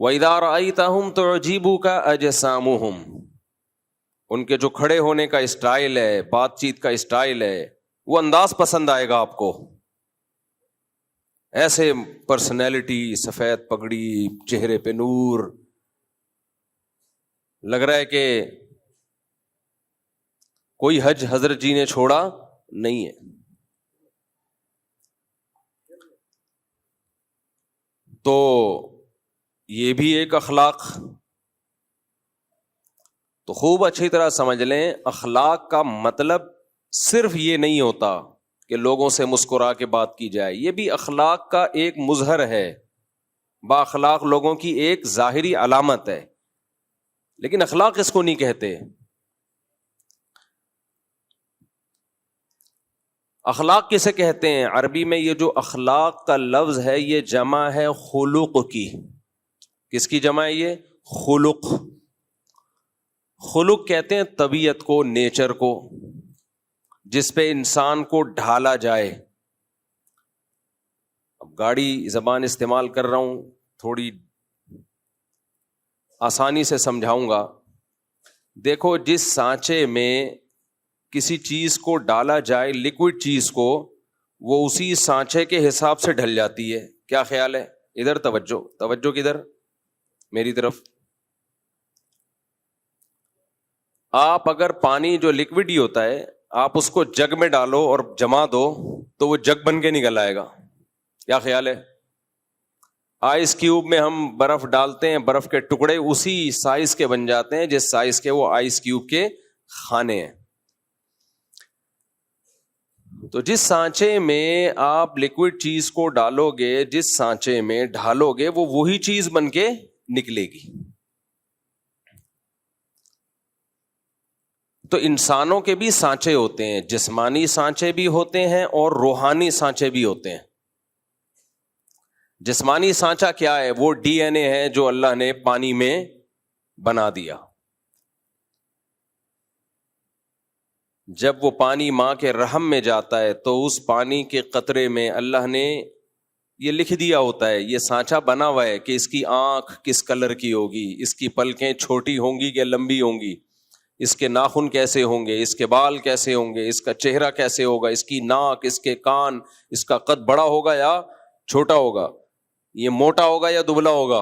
وَإِذَا رَأَيْتَهُمْ تُعْجِبُكَ أَجْسَامُهُمْ، ان کے جو کھڑے ہونے کا اسٹائل ہے، بات چیت کا اسٹائل ہے، وہ انداز پسند آئے گا آپ کو. ایسے پرسنالٹی، سفید پگڑی، چہرے پہ نور، لگ رہا ہے کہ کوئی حج حضرت جی نے چھوڑا نہیں ہے. تو یہ بھی ایک اخلاق. تو خوب اچھی طرح سمجھ لیں، اخلاق کا مطلب صرف یہ نہیں ہوتا کہ لوگوں سے مسکرا کے بات کی جائے، یہ بھی اخلاق کا ایک مظہر ہے. با اخلاق لوگوں کی ایک ظاہری علامت ہے، لیکن اخلاق اس کو نہیں کہتے. اخلاق کسے کہتے ہیں؟ عربی میں یہ جو اخلاق کا لفظ ہے یہ جمع ہے خلق کی. کس کی جمع ہے یہ؟ خلق. خلق کہتے ہیں طبیعت کو، نیچر کو، جس پہ انسان کو ڈھالا جائے. اب گاڑی زبان استعمال کر رہا ہوں، تھوڑی آسانی سے سمجھاؤں گا. دیکھو، جس سانچے میں کسی چیز کو ڈالا جائے، لکوڈ چیز کو، وہ اسی سانچے کے حساب سے ڈھل جاتی ہے. کیا خیال ہے؟ ادھر توجہ، توجہ کدھر؟ میری طرف. آپ اگر پانی جو لکوڈ ہی ہوتا ہے، آپ اس کو جگ میں ڈالو اور جما دو تو وہ جگ بن کے نکل آئے گا. کیا خیال ہے؟ آئس کیوب میں ہم برف ڈالتے ہیں، برف کے ٹکڑے اسی سائز کے بن جاتے ہیں جس سائز کے وہ آئس کیوب کے خانے ہیں. تو جس سانچے میں آپ لکوڈ چیز کو ڈالو گے، جس سانچے میں ڈھالو گے، وہ وہی چیز بن کے نکلے گی. تو انسانوں کے بھی سانچے ہوتے ہیں، جسمانی سانچے بھی ہوتے ہیں اور روحانی سانچے بھی ہوتے ہیں. جسمانی سانچہ کیا ہے؟ وہ ڈی این اے ہے جو اللہ نے پانی میں بنا دیا. جب وہ پانی ماں کے رحم میں جاتا ہے تو اس پانی کے قطرے میں اللہ نے یہ لکھ دیا ہوتا ہے، یہ سانچہ بنا ہوا ہے کہ اس کی آنکھ کس کلر کی ہوگی، اس کی پلکیں چھوٹی ہوں گی کہ لمبی ہوں گی، اس کے ناخن کیسے ہوں گے، اس کے بال کیسے ہوں گے، اس کا چہرہ کیسے ہوگا، اس کی ناک، اس کے کان، اس کا قد بڑا ہوگا یا چھوٹا ہوگا، یہ موٹا ہوگا یا دبلا ہوگا.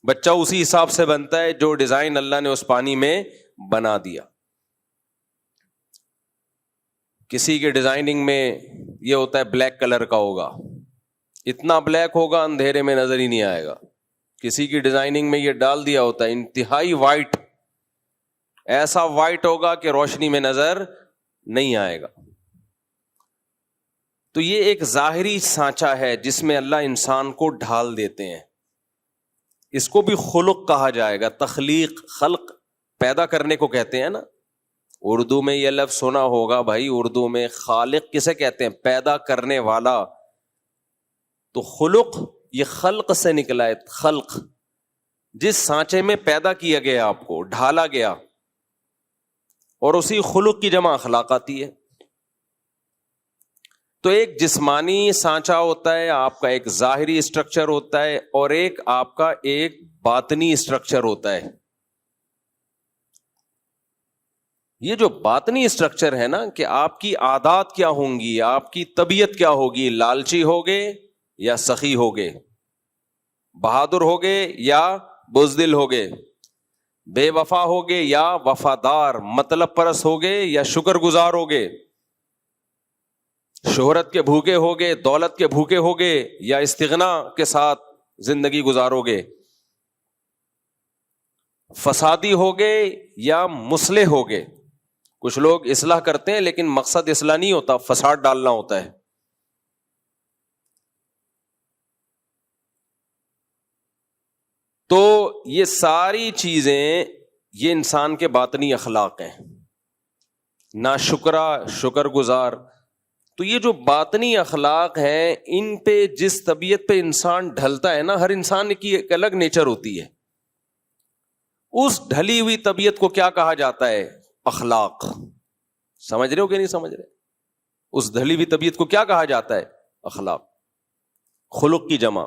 بچہ اسی حساب سے بنتا ہے جو ڈیزائن اللہ نے اس پانی میں بنا دیا. کسی کے ڈیزائننگ میں یہ ہوتا ہے بلیک کلر کا ہوگا، اتنا بلیک ہوگا اندھیرے میں نظر ہی نہیں آئے گا. کسی کی ڈیزائننگ میں یہ ڈال دیا ہوتا ہے انتہائی وائٹ، ایسا وائٹ ہوگا کہ روشنی میں نظر نہیں آئے گا. تو یہ ایک ظاہری سانچہ ہے جس میں اللہ انسان کو ڈھال دیتے ہیں. اس کو بھی خلق کہا جائے گا. تخلیق، خلق پیدا کرنے کو کہتے ہیں نا. اردو میں یہ لفظ سنا ہوگا بھائی، اردو میں خالق کسے کہتے ہیں؟ پیدا کرنے والا. تو خلق یہ خلق سے نکلا ہے. خلق جس سانچے میں پیدا کیا گیا، آپ کو ڈھالا گیا، اور اسی خلق کی جمع اخلاق آتی ہے. تو ایک جسمانی سانچہ ہوتا ہے، آپ کا ایک ظاہری اسٹرکچر ہوتا ہے، اور ایک آپ کا ایک باطنی اسٹرکچر ہوتا ہے. یہ جو باطنی اسٹرکچر ہے نا، کہ آپ کی عادات کیا ہوں گی، آپ کی طبیعت کیا ہوگی، لالچی ہوگے یا سخی ہوگے، بہادر ہوگے یا بزدل ہوگے، بے وفا ہوگے یا وفادار، مطلب پرست ہوگے یا شکر گزار ہوگے، شہرت کے بھوکے ہوگے، دولت کے بھوکے ہوگے یا استغنا کے ساتھ زندگی گزارو گے، فسادی ہوگے یا مصلح ہوگے. کچھ لوگ اصلاح کرتے ہیں لیکن مقصد اصلاح نہیں ہوتا، فساد ڈالنا ہوتا ہے. تو یہ ساری چیزیں یہ انسان کے باطنی اخلاق ہیں. ناشکرا، شکر گزار. تو یہ جو باطنی اخلاق ہیں، ان پہ جس طبیعت پہ انسان ڈھلتا ہے نا، ہر انسان کی ایک الگ نیچر ہوتی ہے. اس ڈھلی ہوئی طبیعت کو کیا کہا جاتا ہے؟ اخلاق. سمجھ رہے ہو کہ نہیں سمجھ رہے؟ اس ڈھلی ہوئی طبیعت کو کیا کہا جاتا ہے؟ اخلاق. خلق کی جمع.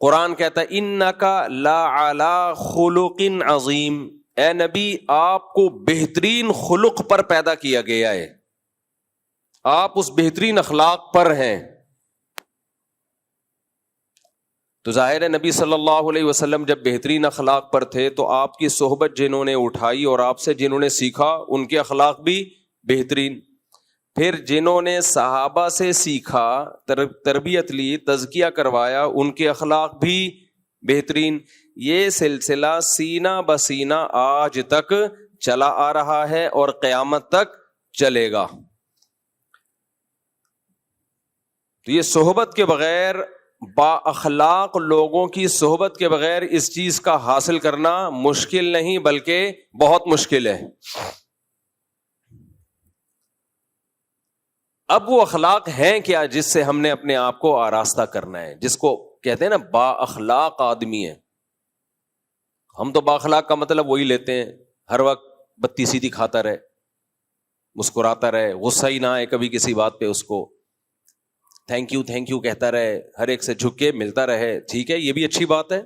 قرآن کہتا ہے انک لعلی خلق عظیم، اے نبی آپ کو بہترین خلق پر پیدا کیا گیا ہے، آپ اس بہترین اخلاق پر ہیں۔ تو ظاہر ہے نبی صلی اللہ علیہ وسلم جب بہترین اخلاق پر تھے تو آپ کی صحبت جنہوں نے اٹھائی اور آپ سے جنہوں نے سیکھا ان کے اخلاق بھی بہترین، پھر جنہوں نے صحابہ سے سیکھا، تربیت لی، تزکیہ کروایا، ان کے اخلاق بھی بہترین۔ یہ سلسلہ سینہ بسینہ آج تک چلا آ رہا ہے اور قیامت تک چلے گا۔ تو یہ صحبت کے بغیر، با اخلاق لوگوں کی صحبت کے بغیر اس چیز کا حاصل کرنا مشکل نہیں بلکہ بہت مشکل ہے۔ اب وہ اخلاق ہیں کیا جس سے ہم نے اپنے آپ کو آراستہ کرنا ہے، جس کو کہتے ہیں نا با اخلاق آدمی ہے۔ ہم تو با اخلاق کا مطلب وہی لیتے ہیں، ہر وقت بتی سیدھی کھاتا رہے، مسکراتا رہے، غصہ ہی نہ آئے کبھی کسی بات پہ، اس کو تھینک یو کہتا رہے، ہر ایک سے جھک کے ملتا رہے۔ ٹھیک ہے، یہ بھی اچھی بات ہے،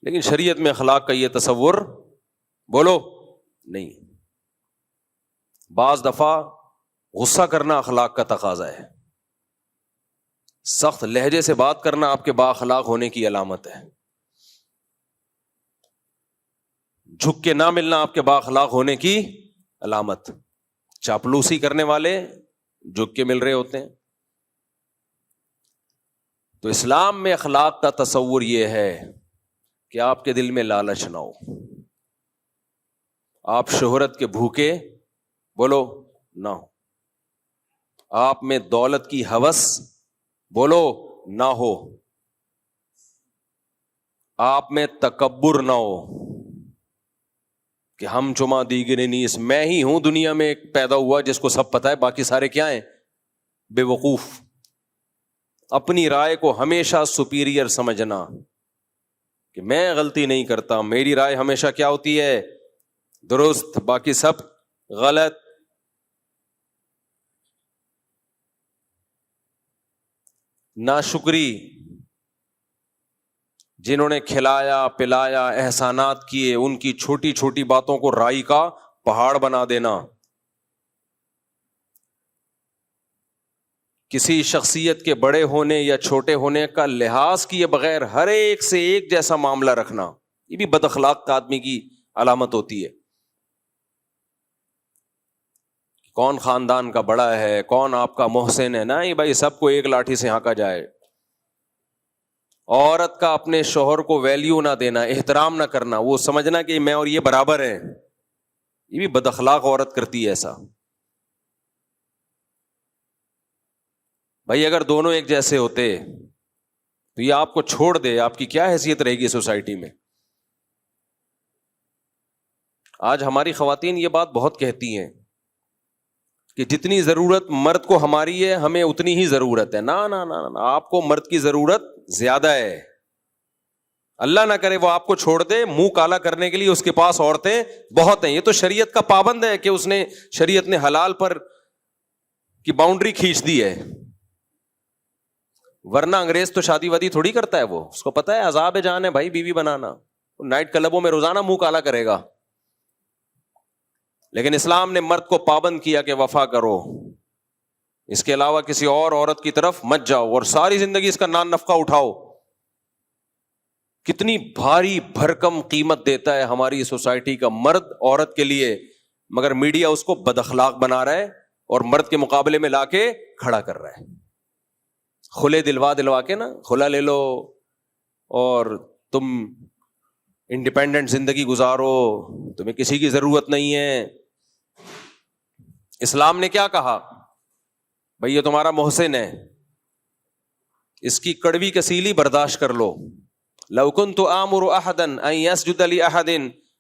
لیکن شریعت میں اخلاق کا یہ تصور بولو نہیں۔ بعض دفعہ غصہ کرنا اخلاق کا تقاضا ہے، سخت لہجے سے بات کرنا آپ کے با اخلاق ہونے کی علامت ہے، جھک کے نہ ملنا آپ کے با اخلاق ہونے کی علامت۔ چاپلوسی کرنے والے جھک کے مل رہے ہوتے ہیں۔ تو اسلام میں اخلاق کا تصور یہ ہے کہ آپ کے دل میں لالچ نہ ہو، آپ شہرت کے بھوکے بولو نہ ہو، آپ میں دولت کی ہوس بولو نہ ہو، آپ میں تکبر نہ ہو کہ ہم چما دیگرے نیس، میں ہی ہوں دنیا میں ایک پیدا ہوا جس کو سب پتہ ہے، باقی سارے کیا ہیں؟ بے وقوف۔ اپنی رائے کو ہمیشہ سپیریئر سمجھنا کہ میں غلطی نہیں کرتا، میری رائے ہمیشہ کیا ہوتی ہے؟ درست، باقی سب غلط۔ ناشکری، جنہوں نے کھلایا پلایا احسانات کیے ان کی چھوٹی چھوٹی باتوں کو رائی کا پہاڑ بنا دینا، کسی شخصیت کے بڑے ہونے یا چھوٹے ہونے کا لحاظ کیے بغیر ہر ایک سے ایک جیسا معاملہ رکھنا، یہ بھی بد اخلاق کا آدمی کی علامت ہوتی ہے۔ کون خاندان کا بڑا ہے، کون آپ کا محسن ہے، نہیں بھائی سب کو ایک لاٹھی سے ہانکا جائے۔ عورت کا اپنے شوہر کو ویلیو نہ دینا، احترام نہ کرنا، وہ سمجھنا کہ میں اور یہ برابر ہیں، یہ بھی بد اخلاق عورت کرتی ہے ایسا۔ بھائی اگر دونوں ایک جیسے ہوتے تو یہ آپ کو چھوڑ دے، آپ کی کیا حیثیت رہے گی سوسائٹی میں؟ آج ہماری خواتین یہ بات بہت کہتی ہیں کہ جتنی ضرورت مرد کو ہماری ہے ہمیں اتنی ہی ضرورت ہے۔ نا نا نا نا، آپ کو مرد کی ضرورت زیادہ ہے۔ اللہ نہ کرے وہ آپ کو چھوڑ دے، منہ کالا کرنے کے لیے اس کے پاس عورتیں بہت ہیں۔ یہ تو شریعت کا پابند ہے کہ اس نے، شریعت نے حلال پر کی باؤنڈری کھینچ دی ہے، ورنہ انگریز تو شادی وادی تھوڑی کرتا ہے، وہ اس کو پتا ہے عذاب جان ہے بھائی بیوی بنانا، نائٹ کلبوں میں روزانہ منہ کالا کرے گا۔ لیکن اسلام نے مرد کو پابند کیا کہ وفا کرو، اس کے علاوہ کسی اور عورت کی طرف مت جاؤ اور ساری زندگی اس کا نان نفقہ اٹھاؤ۔ کتنی بھاری بھرکم قیمت دیتا ہے ہماری سوسائٹی کا مرد عورت کے لیے، مگر میڈیا اس کو بد اخلاق بنا رہا ہے اور مرد کے مقابلے میں لا کے کھڑا کر رہا ہے۔ کھلے دلوا کے نا، کھلا لے لو اور تم انڈیپینڈنٹ زندگی گزارو، تمہیں کسی کی ضرورت نہیں ہے۔ اسلام نے کیا کہا؟ بھئی یہ تمہارا محسن ہے، اس کی کڑوی کسیلی برداشت کر لو۔ لو كنت آمر احدا ان يسجد لاحد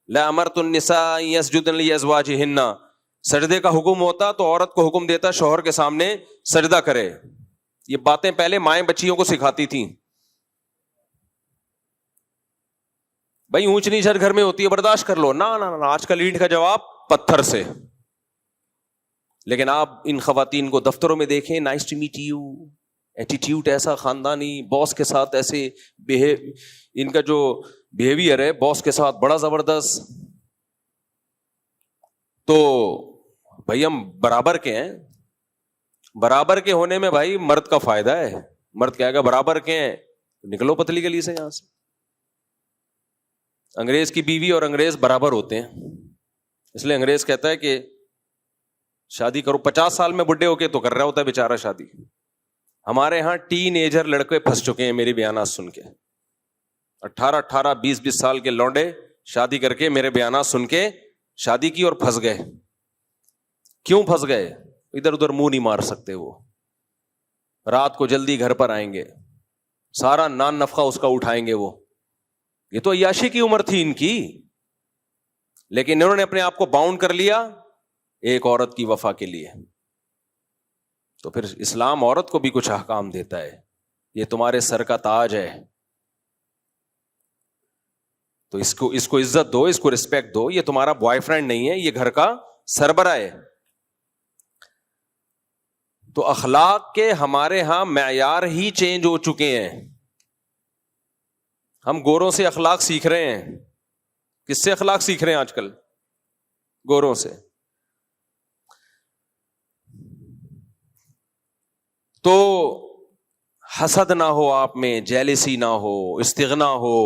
لامرت النساء ان يسجدن لازواجهن، سجدے کا حکم ہوتا تو عورت کو حکم دیتا شوہر کے سامنے سجدہ کرے۔ یہ باتیں پہلے مائیں بچیوں کو سکھاتی تھیں۔ بھائی اونچ نیچ ہر گھر میں ہوتی ہے، برداشت کر لو۔ نا نا نا، آج کل اینٹ کا جواب پتھر سے۔ لیکن آپ ان خواتین کو دفتروں میں دیکھیں، nice to meet you, attitude ایسا خاندانی، باس کے ساتھ ایسے ان کا جو بیہیویئر ہے باس کے ساتھ بڑا زبردست. تو بھائی ہم برابر کے ہیں، برابر کے ہونے میں بھائی مرد کا فائدہ ہے. مرد کہے گا برابر کے ہیں، نکلو پتلی گلی سے یہاں سے. انگریز کی بیوی اور انگریز برابر ہوتے ہیں، اس لیے انگریز کہتا ہے کہ شادی کرو. 50 سال میں بڈھے ہو کے تو کر رہا ہوتا ہے بیچارہ شادی. ہمارے ہاں ٹین ایجر لڑکے پھنس چکے ہیں میری بیانات سن کے. 18 20 سال کے لونڈے شادی کر کے میرے بیانات سن کے شادی کی اور پھنس گئے. کیوں پھنس گئے؟ ادھر ادھر منہ نہیں مار سکتے. وہ رات کو جلدی گھر پر آئیں گے، سارا نان نفقہ اس کا اٹھائیں گے. وہ یہ تو عیاشی کی عمر تھی ان کی، لیکن انہوں نے اپنے آپ کو باؤنڈ کر لیا ایک عورت کی وفا کے لیے. تو پھر اسلام عورت کو بھی کچھ احکام دیتا ہے، یہ تمہارے سر کا تاج ہے، تو اس کو عزت دو، اس کو رسپیکٹ دو. یہ تمہارا بوائے فرینڈ نہیں ہے، یہ گھر کا سربراہ ہے. تو اخلاق کے ہمارے ہاں معیار ہی چینج ہو چکے ہیں. ہم گوروں سے اخلاق سیکھ رہے ہیں. کس سے اخلاق سیکھ رہے ہیں آج کل؟ گوروں سے. تو حسد نہ ہو آپ میں، جیلسی نہ ہو، استغنا ہو،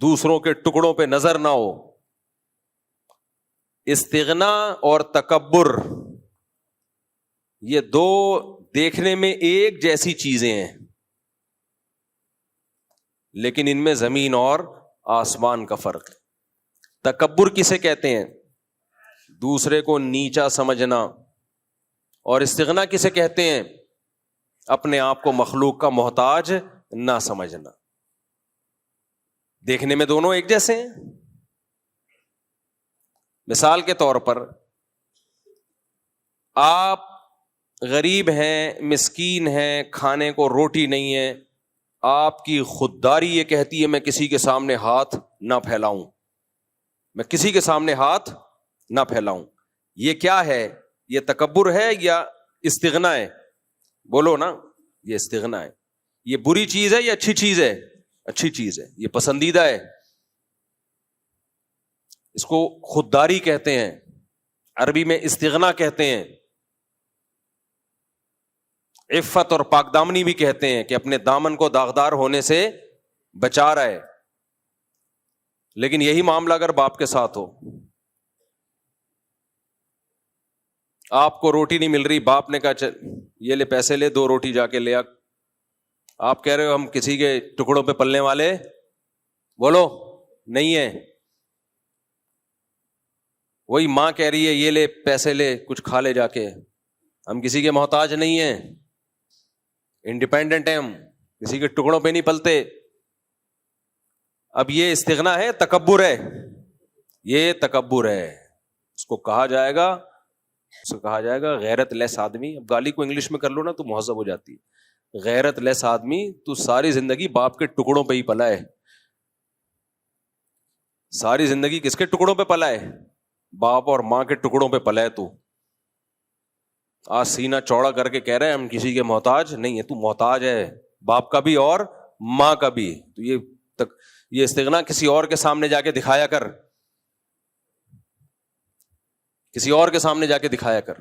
دوسروں کے ٹکڑوں پہ نظر نہ ہو. استغنا اور تکبر یہ دو دیکھنے میں ایک جیسی چیزیں ہیں، لیکن ان میں زمین اور آسمان کا فرق ہے. تکبر کسے کہتے ہیں؟ دوسرے کو نیچا سمجھنا. اور استغنا کسے کہتے ہیں؟ اپنے آپ کو مخلوق کا محتاج نہ سمجھنا. دیکھنے میں دونوں ایک جیسے ہیں. مثال کے طور پر آپ غریب ہیں، مسکین ہیں، کھانے کو روٹی نہیں ہے، آپ کی خودداری یہ کہتی ہے میں کسی کے سامنے ہاتھ نہ پھیلاؤں، میں کسی کے سامنے ہاتھ نہ پھیلاؤں. یہ کیا ہے؟ یہ تکبر ہے یا استغنا ہے؟ بولو نا. یہ استغنا ہے. یہ بری چیز ہے یا اچھی چیز ہے؟ اچھی چیز ہے، یہ پسندیدہ ہے. اس کو خودداری کہتے ہیں، عربی میں استغنا کہتے ہیں. عفت اور پاک دامنی بھی کہتے ہیں کہ اپنے دامن کو داغدار ہونے سے بچا رہا ہے. لیکن یہی معاملہ اگر باپ کے ساتھ ہو، آپ کو روٹی نہیں مل رہی، باپ نے کہا چل یہ لے پیسے لے، 2 روٹی جا کے لے آ. آپ کہہ رہے ہو ہم کسی کے ٹکڑوں پہ پلنے والے بولو نہیں ہے. وہی ماں کہہ رہی ہے یہ لے پیسے لے کچھ کھا لے جا کے، ہم کسی کے محتاج نہیں ہیں، انڈیپینڈنٹ ہیں، ہم کسی کے ٹکڑوں پہ نہیں پلتے. اب یہ استغنا ہے؟ تکبر ہے؟ یہ تکبر ہے. اس کو کہا جائے گا غیرت لیس آدمی. اب گالی کو انگلش میں کر لو نا تو مہذب ہو جاتی ہے. غیرت لیس آدمی، تو ساری زندگی باپ کے ٹکڑوں پہ ہی پلا ہے. ساری زندگی کس کے ٹکڑوں پہ پلا ہے؟ باپ اور ماں کے ٹکڑوں پہ پلا ہے. تو آج سینہ چوڑا کر کے کہہ رہے ہیں ہم کسی کے محتاج نہیں ہے. تو محتاج ہے باپ کا بھی اور ماں کا بھی. تو یہ استغنا کسی اور کے سامنے جا کے دکھایا کر، کسی اور کے سامنے جا کے دکھایا کر.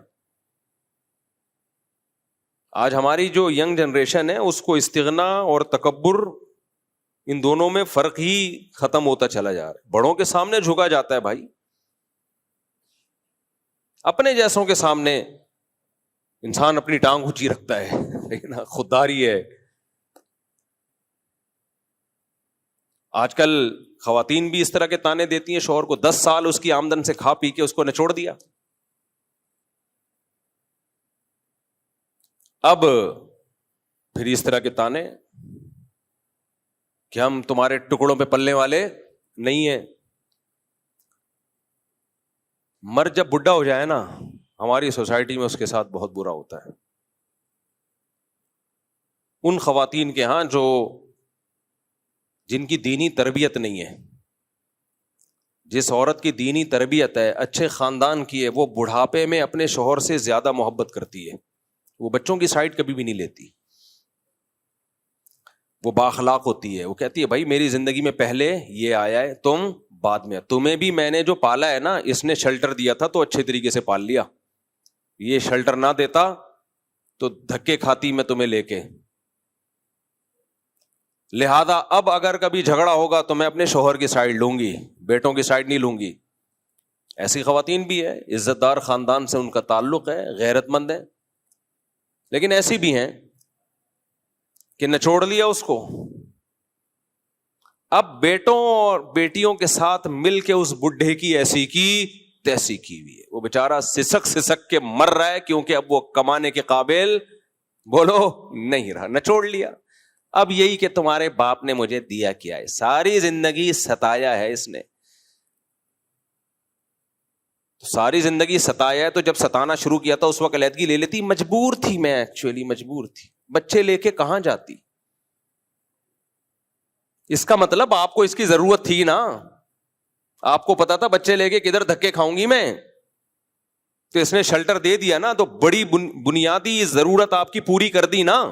آج ہماری جو ینگ جنریشن ہے اس کو استغنا اور تکبر ان دونوں میں فرق ہی ختم ہوتا چلا جا رہا ہے. بڑوں کے سامنے جھکا جاتا ہے بھائی، اپنے جیسوں کے سامنے انسان اپنی ٹانگ اونچی رکھتا ہے، لیکن خودداری ہے. آج کل خواتین بھی اس طرح کے تانے دیتی ہیں شوہر کو، 10 سال اس کی آمدن سے کھا پی کے اس کو نچوڑ دیا. اب پھر اس طرح کے تانے کہ ہم تمہارے ٹکڑوں پہ پلنے والے نہیں ہیں. مرد جب بڈھا ہو جائے نا، ہماری سوسائٹی میں اس کے ساتھ بہت برا ہوتا ہے. ان خواتین کے ہاں جن کی دینی تربیت نہیں ہے، جس عورت کی دینی تربیت ہے، اچھے خاندان کی ہے، وہ بڑھاپے میں اپنے شوہر سے زیادہ محبت کرتی ہے. وہ بچوں کی سائڈ کبھی بھی نہیں لیتی. وہ بااخلاق ہوتی ہے. وہ کہتی ہے بھائی میری زندگی میں پہلے یہ آیا ہے, تم بعد میں. تمہیں بھی میں نے جو پالا ہے نا, اس نے شیلٹر دیا تھا تو اچھے طریقے سے پال لیا. یہ شیلٹر نہ دیتا تو دھکے کھاتی میں تمہیں لے کے. لہذا اب اگر کبھی جھگڑا ہوگا تو میں اپنے شوہر کی سائڈ لوں گی, بیٹوں کی سائڈ نہیں لوں گی. ایسی خواتین بھی ہے, عزت دار خاندان سے ان کا تعلق ہے, غیرت مند ہے, لیکن ایسی بھی ہیں کہ نچوڑ لیا اس کو. اب بیٹوں اور بیٹیوں کے ساتھ مل کے اس بڈھے کی ایسی کی تیسی کی ہوئی ہے. وہ بیچارہ سسک سسک کے مر رہا ہے کیونکہ اب وہ کمانے کے قابل بولو نہیں رہا, نچوڑ لیا. اب یہی کہ تمہارے باپ نے مجھے دیا کیا ہے, ساری زندگی ستایا ہے اس نے, ساری زندگی ستایا ہے. تو جب ستانا شروع کیا تھا اس وقت علیحدگی لے لیتی. مجبور تھی میں, ایکچولی مجبور تھی. بچے لے کے کہاں جاتی؟ اس کا مطلب آپ کو اس کی ضرورت تھی نا. آپ کو پتا تھا بچے لے کے کدھر دھکے کھاؤں گی میں, تو اس نے شیلٹر دے دیا نا, تو بڑی بنیادی ضرورت آپ کی پوری کر دی نا.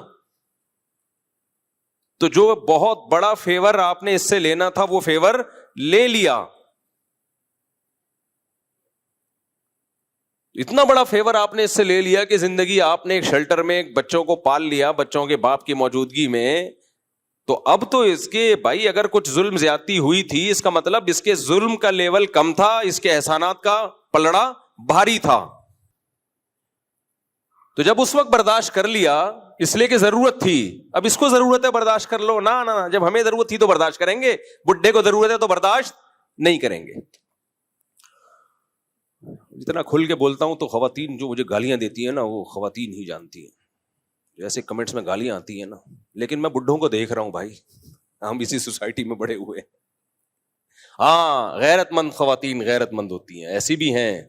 تو جو بہت بڑا فیور آپ نے اس سے لینا تھا وہ فیور لے لیا. اتنا بڑا فیور آپ نے اس سے لے لیا کہ زندگی آپ نے ایک شیلٹر میں ایک بچوں کو پال لیا بچوں کے باپ کی موجودگی میں. تو اب تو اس کے بھائی اگر کچھ ظلم زیادتی ہوئی تھی, اس کا مطلب اس کے ظلم کا لیول کم تھا, اس کے احسانات کا پلڑا بھاری تھا. تو جب اس وقت برداشت کر لیا اس لیے کہ ضرورت تھی, اب اس کو ضرورت ہے برداشت کر لو. نہ جب ہمیں ضرورت تھی تو برداشت کریں گے, بڈھے کو ضرورت ہے تو برداشت نہیں کریں گے. جتنا کھل کے بولتا ہوں تو خواتین جو مجھے گالیاں دیتی ہیں نا وہ خواتین ہی جانتی ہیں. جیسے کمنٹس میں گالیاں آتی ہیں نا, لیکن میں بڈھوں کو دیکھ رہا ہوں بھائی, ہم اسی سوسائٹی میں بڑے ہوئے. ہاں غیرت مند خواتین غیرت مند ہوتی ہیں, ایسی بھی ہیں.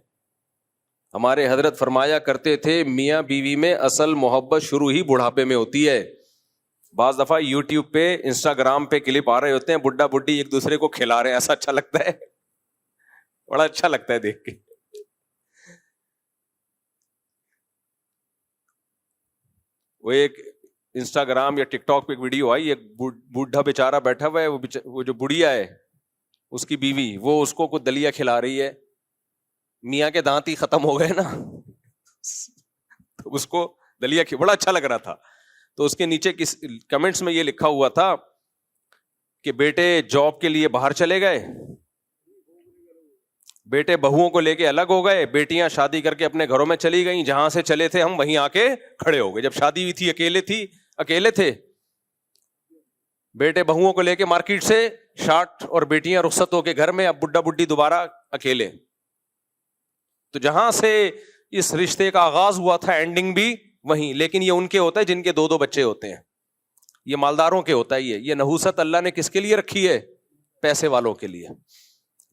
ہمارے حضرت فرمایا کرتے تھے میاں بیوی میں اصل محبت شروع ہی بڑھاپے میں ہوتی ہے. بعض دفعہ یوٹیوب پہ انسٹاگرام پہ کلپ آ رہے ہوتے ہیں, بڈھا بڈھی ایک دوسرے کو کھلا رہے ہیں, ایسا اچھا لگتا ہے, بڑا اچھا لگتا ہے دیکھ کے. وہ ایک انسٹاگرام یا ٹک ٹاک پہ ایک ویڈیو آئی, ایک بوڑھا بیچارہ بیٹھا ہوا ہے, وہ جو بڑھیا ہے اس کی بیوی, وہ اس کو کچھ دلیا کھلا رہی ہے. میاں کے دانت ہی ختم ہو گئے نا, تو اس کو دلیا بڑا اچھا لگ رہا تھا. تو اس کے نیچے کمنٹس میں یہ لکھا ہوا تھا کہ بیٹے جاب کے لیے باہر چلے گئے, بیٹے بہوؤں کو لے کے الگ ہو گئے, بیٹیاں شادی کر کے اپنے گھروں میں چلی گئیں, جہاں سے چلے تھے ہم وہیں آ کے کھڑے ہو گئے. جب شادی ہوئی تھی اکیلے تھے. بیٹے بہوؤں کو لے کے مارکیٹ سے شارٹ اور بیٹیاں رخصت ہو کے گھر میں, اب بڈھا بڈھی دوبارہ اکیلے. تو جہاں سے اس رشتے کا آغاز ہوا تھا اینڈنگ بھی وہیں. لیکن یہ ان کے ہوتا ہے جن کے 2 بچے ہوتے ہیں, یہ مالداروں کے ہوتا ہے. یہ نحوست اللہ نے کس کے لیے رکھی ہے؟ پیسے والوں کے لیے.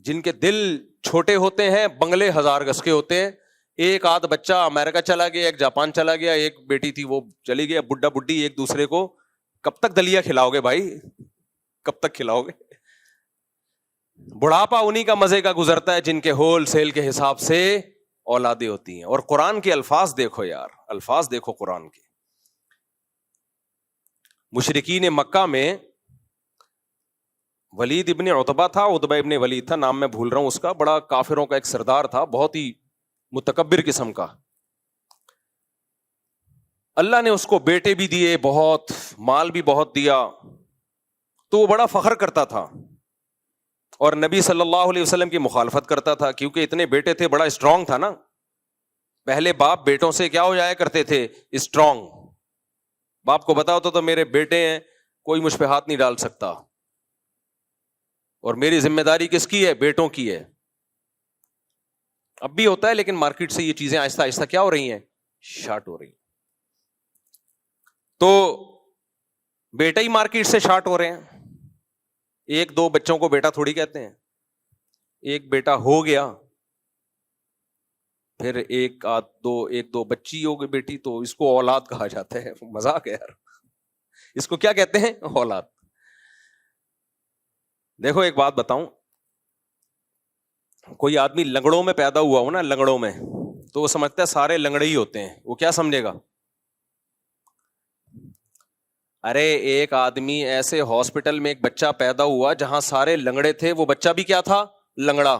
جن کے دل چھوٹے ہوتے ہیں, بنگلے 1000 گز کے ہوتے ہیں. ایک آدھ بچہ امریکہ چلا گیا, ایک جاپان چلا گیا, ایک بیٹی تھی وہ چلی گئی. بڈھا بڈھی ایک دوسرے کو کب تک دلیا کھلاؤ گے بھائی, کب تک کھلاؤ گے؟ بڑھاپا انہی کا مزے کا گزرتا ہے جن کے ہول سیل کے حساب سے اولادیں ہوتی ہیں. اور قرآن کے الفاظ دیکھو یار, الفاظ دیکھو قرآن کے. مشرکین مکہ میں ولید ابن عتبہ تھا, عتبہ ابن ولید تھا, نام میں بھول رہا ہوں اس کا, بڑا کافروں کا ایک سردار تھا, بہت ہی متکبر قسم کا. اللہ نے اس کو بیٹے بھی دیے, بہت مال بھی بہت دیا, تو وہ بڑا فخر کرتا تھا اور نبی صلی اللہ علیہ وسلم کی مخالفت کرتا تھا کیونکہ اتنے بیٹے تھے, بڑا اسٹرانگ تھا نا. پہلے باپ بیٹوں سے کیا ہو جایا کرتے تھے؟ اسٹرانگ. باپ کو بتا ہوتا تو میرے بیٹے ہیں, کوئی مجھ پہ ہاتھ نہیں ڈال سکتا, اور میری ذمہ داری کس کی ہے؟ بیٹوں کی ہے. اب بھی ہوتا ہے لیکن مارکیٹ سے یہ چیزیں آہستہ آہستہ کیا ہو رہی ہیں؟ شارٹ ہو رہی ہیں. تو بیٹا ہی مارکیٹ سے شارٹ ہو رہے ہیں. 1-2 بچوں کو بیٹا تھوڑی کہتے ہیں. ایک بیٹا ہو گیا, پھر 1-2 بچی ہو گئی بیٹی, تو اس کو اولاد کہا جاتا ہے. مذاق ہے یار, اس کو کیا کہتے ہیں؟ اولاد. دیکھو ایک بات بتاؤں, کوئی آدمی لنگڑوں میں پیدا ہوا ہو نا, لنگڑوں میں, تو وہ سمجھتا ہے سارے لنگڑے ہی ہوتے ہیں. وہ کیا سمجھے گا؟ ارے ایک آدمی ایسے ہاسپٹل میں ایک بچہ پیدا ہوا جہاں سارے لنگڑے تھے, وہ بچہ بھی کیا تھا؟ لنگڑا.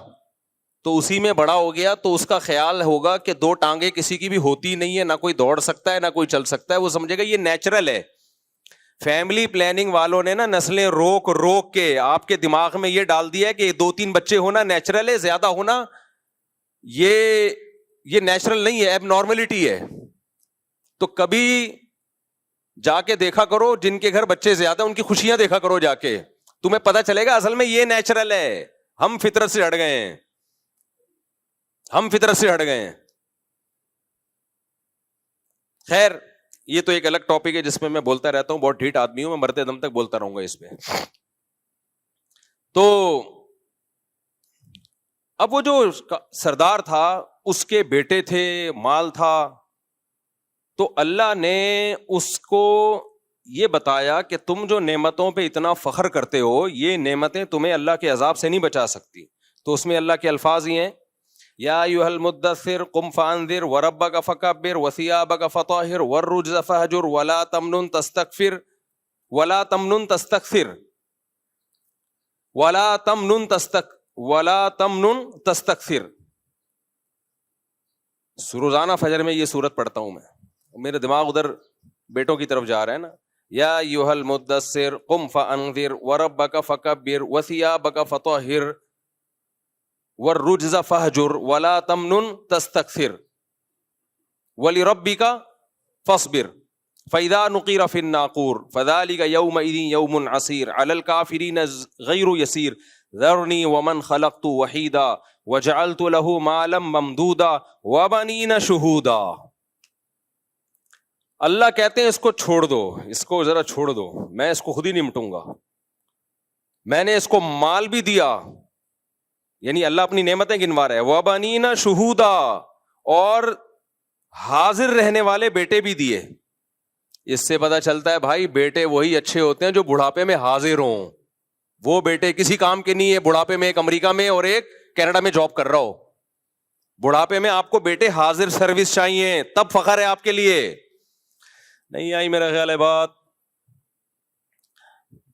تو اسی میں بڑا ہو گیا, تو اس کا خیال ہوگا کہ دو ٹانگیں کسی کی بھی ہوتی نہیں ہے, نہ کوئی دوڑ سکتا ہے نہ کوئی چل سکتا ہے, وہ سمجھے گا یہ نیچرل ہے. فیملی پلاننگ والوں نے نا نسلیں روک روک کے آپ کے دماغ میں یہ ڈال دیا ہے کہ 2-3 بچے ہونا نیچرل ہے, زیادہ ہونا یہ نیچرل نہیں ہے, اب نارملٹی ہے. تو کبھی جا کے دیکھا کرو جن کے گھر بچے زیادہ, ان کی خوشیاں دیکھا کرو جا کے, تمہیں پتا چلے گا اصل میں یہ نیچرل ہے. ہم فطرت سے ہٹ گئے ہیں, ہم فطرت سے ہٹ گئے ہیں. خیر یہ تو ایک الگ ٹاپک ہے جس میں میں بولتا رہتا ہوں, بہت ڈھیٹ آدمی ہوں میں, مرتے دم تک بولتا رہوں گا اس پہ. تو اب وہ جو سردار تھا اس کے بیٹے تھے, مال تھا, تو اللہ نے اس کو یہ بتایا کہ تم جو نعمتوں پہ اتنا فخر کرتے ہو, یہ نعمتیں تمہیں اللہ کے عذاب سے نہیں بچا سکتی. تو اس میں اللہ کے الفاظ ہی ہیں, یا ایھا المدثر قم فانذر وربک فکبر وثیابک فطہر والرجز فہجر ولا تمنن تستکثر ولا تمنن تستکثر ولا تمنن تستکثر. روزانہ فجر میں یہ سورت پڑھتا ہوں میں, میرے دماغ ادھر بیٹوں کی طرف جا رہا ہے نا. یا ایھا المدثر قم فانذر وربک فکبر وثیابک فطہر والرجز فہجر ولا تمنن تستکثر ولربک فاصبر فاذا نقر فی الناقور فذلک یومئذ یوم عسیر علی الکافرین غیر یسیر ذرنی ومن خلقت وحیدا وجعلت له مالا ممدودا وبنین شہودا. اللہ کہتے ہیں اس کو چھوڑ دو, اس کو ذرا چھوڑ دو, میں اس کو خود ہی نمٹوں گا. میں نے اس کو مال بھی دیا, یعنی اللہ اپنی نعمتیں گنوا رہا ہے, وبنین شہودا, اور حاضر رہنے والے بیٹے بھی دیے. اس سے پتا چلتا ہے بھائی بیٹے وہی اچھے ہوتے ہیں جو بڑھاپے میں حاضر ہوں. وہ بیٹے کسی کام کے نہیں ہے, بڑھاپے میں ایک امریکہ میں اور ایک کینیڈا میں جاب کر رہا ہو. بڑھاپے میں آپ کو بیٹے حاضر سروس چاہیے, تب فخر ہے آپ کے لیے. نہیں آئی میرا خیال ہے بات,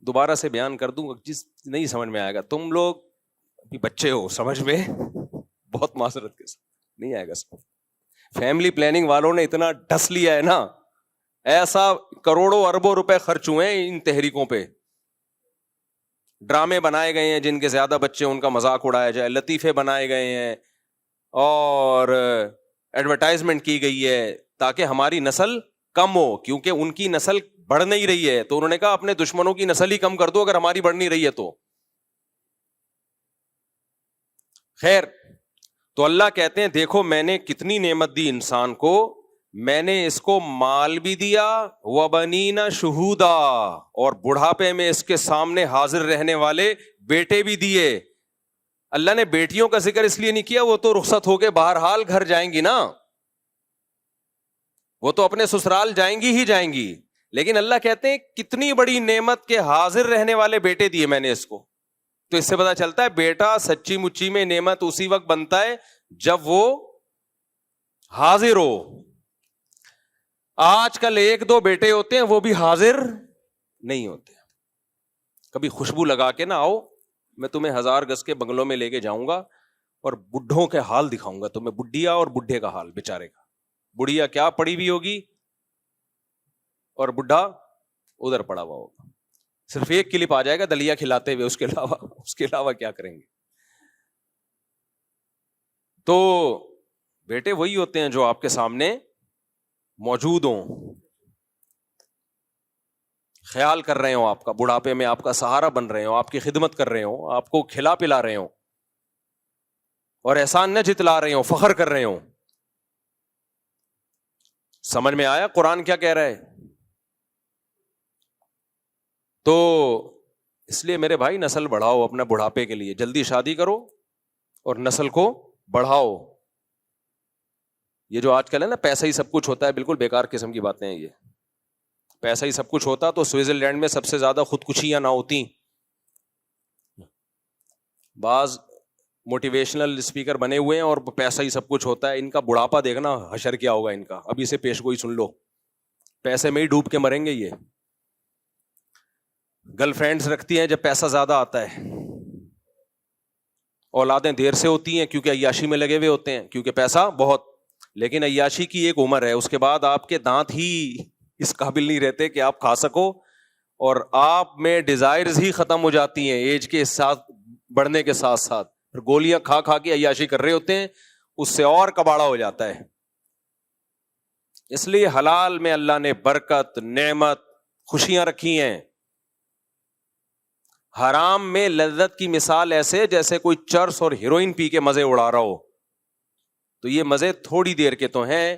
دوبارہ سے بیان کر دوں جس نہیں سمجھ میں آئے گا. تم لوگ ابھی بچے ہو, سمجھ میں بہت معذرت کے ساتھ نہیں آئے گا سمجھ. فیملی پلاننگ والوں نے اتنا ڈس لیا ہے نا, ایسا کروڑوں اربوں روپے خرچ ہوئے ہیں ان تحریکوں پہ. ڈرامے بنائے گئے ہیں جن کے زیادہ بچے ان کا مذاق اڑایا جائے, لطیفے بنائے گئے ہیں, اور ایڈورٹائزمنٹ کی گئی ہے تاکہ ہماری نسل کم ہو, کیونکہ ان کی نسل بڑھ نہیں رہی ہے. تو انہوں نے کہا اپنے دشمنوں کی نسل ہی کم کر دو اگر ہماری بڑھ نہیں رہی ہے تو. خیر, تو اللہ کہتے ہیں دیکھو میں نے کتنی نعمت دی انسان کو, میں نے اس کو مال بھی دیا, وبنین شہودا, اور بڑھاپے میں اس کے سامنے حاضر رہنے والے بیٹے بھی دیے. اللہ نے بیٹیوں کا ذکر اس لیے نہیں کیا, وہ تو رخصت ہو کے بہرحال گھر جائیں گی نا, وہ تو اپنے سسرال جائیں گی ہی جائیں گی. لیکن اللہ کہتے ہیں کتنی بڑی نعمت کے حاضر رہنے والے بیٹے دیے میں نے اس کو. تو اس سے پتا چلتا ہے بیٹا سچی مچی میں نعمت اسی وقت بنتا ہے جب وہ حاضر ہو. آج کل 1-2 بیٹے ہوتے ہیں وہ بھی حاضر نہیں ہوتے. کبھی خوشبو لگا کے نہ آؤ, میں تمہیں 1000 گز کے بنگلوں میں لے کے جاؤں گا اور بڈھوں کے حال دکھاؤں گا تمہیں, بڈھیا اور بڈھے کا حال بیچارے کا. بڑھیا کیا پڑی ہوئی ہوگی اور بڈھا ادھر پڑا ہوا ہوگا, صرف ایک کلپ آ جائے گا دلیا کھلاتے ہوئے, اس کے علاوہ کیا کریں گے. تو بیٹے وہی ہوتے ہیں جو آپ کے سامنے موجود ہوں, خیال کر رہے ہوں آپ کا, بڑھاپے میں آپ کا سہارا بن رہے ہوں, آپ کی خدمت کر رہے ہوں, آپ کو کھلا پلا رہے ہوں, اور احسان نہ جتلا رہے ہوں, فخر کر رہے ہوں. سمجھ میں آیا قرآن کیا کہہ رہا ہے؟ تو اس لیے میرے بھائی نسل بڑھاؤ اپنا بڑھاپے کے لیے, جلدی شادی کرو اور نسل کو بڑھاؤ. یہ جو آج کل ہے نا پیسہ ہی سب کچھ ہوتا ہے, بالکل بیکار قسم کی باتیں ہیں یہ. پیسہ ہی سب کچھ ہوتا تو سوئٹزرلینڈ میں سب سے زیادہ خودکشیاں نہ ہوتی. بعض موٹیویشنل اسپیکر بنے ہوئے ہیں اور پیسہ ہی سب کچھ ہوتا ہے, ان کا بڑھاپا دیکھنا حشر کیا ہوگا ان کا. ابھی سے پیش گوئی سن لو, پیسے میں ہی ڈوب کے مریں گے یہ. گرل فرینڈز رکھتی ہیں جب پیسہ زیادہ آتا ہے. اولادیں دیر سے ہوتی ہیں کیونکہ عیاشی میں لگے ہوئے ہوتے ہیں, کیونکہ پیسہ بہت. لیکن عیاشی کی ایک عمر ہے, اس کے بعد آپ کے دانت ہی اس قابل نہیں رہتے کہ آپ کھا سکو, اور آپ میں ڈیزائرز ہی ختم ہو جاتی ہیں ایج کے ساتھ بڑھنے کے ساتھ ساتھ. پھر گولیاں کھا کھا کے عیاشی کر رہے ہوتے ہیں, اس سے اور کباڑا ہو جاتا ہے. اس لیے حلال میں اللہ نے برکت, نعمت, خوشیاں رکھی ہیں. حرام میں لذت کی مثال ایسے جیسے کوئی چرس اور ہیروئن پی کے مزے اڑا رہا ہو. تو یہ مزے تھوڑی دیر کے تو ہیں,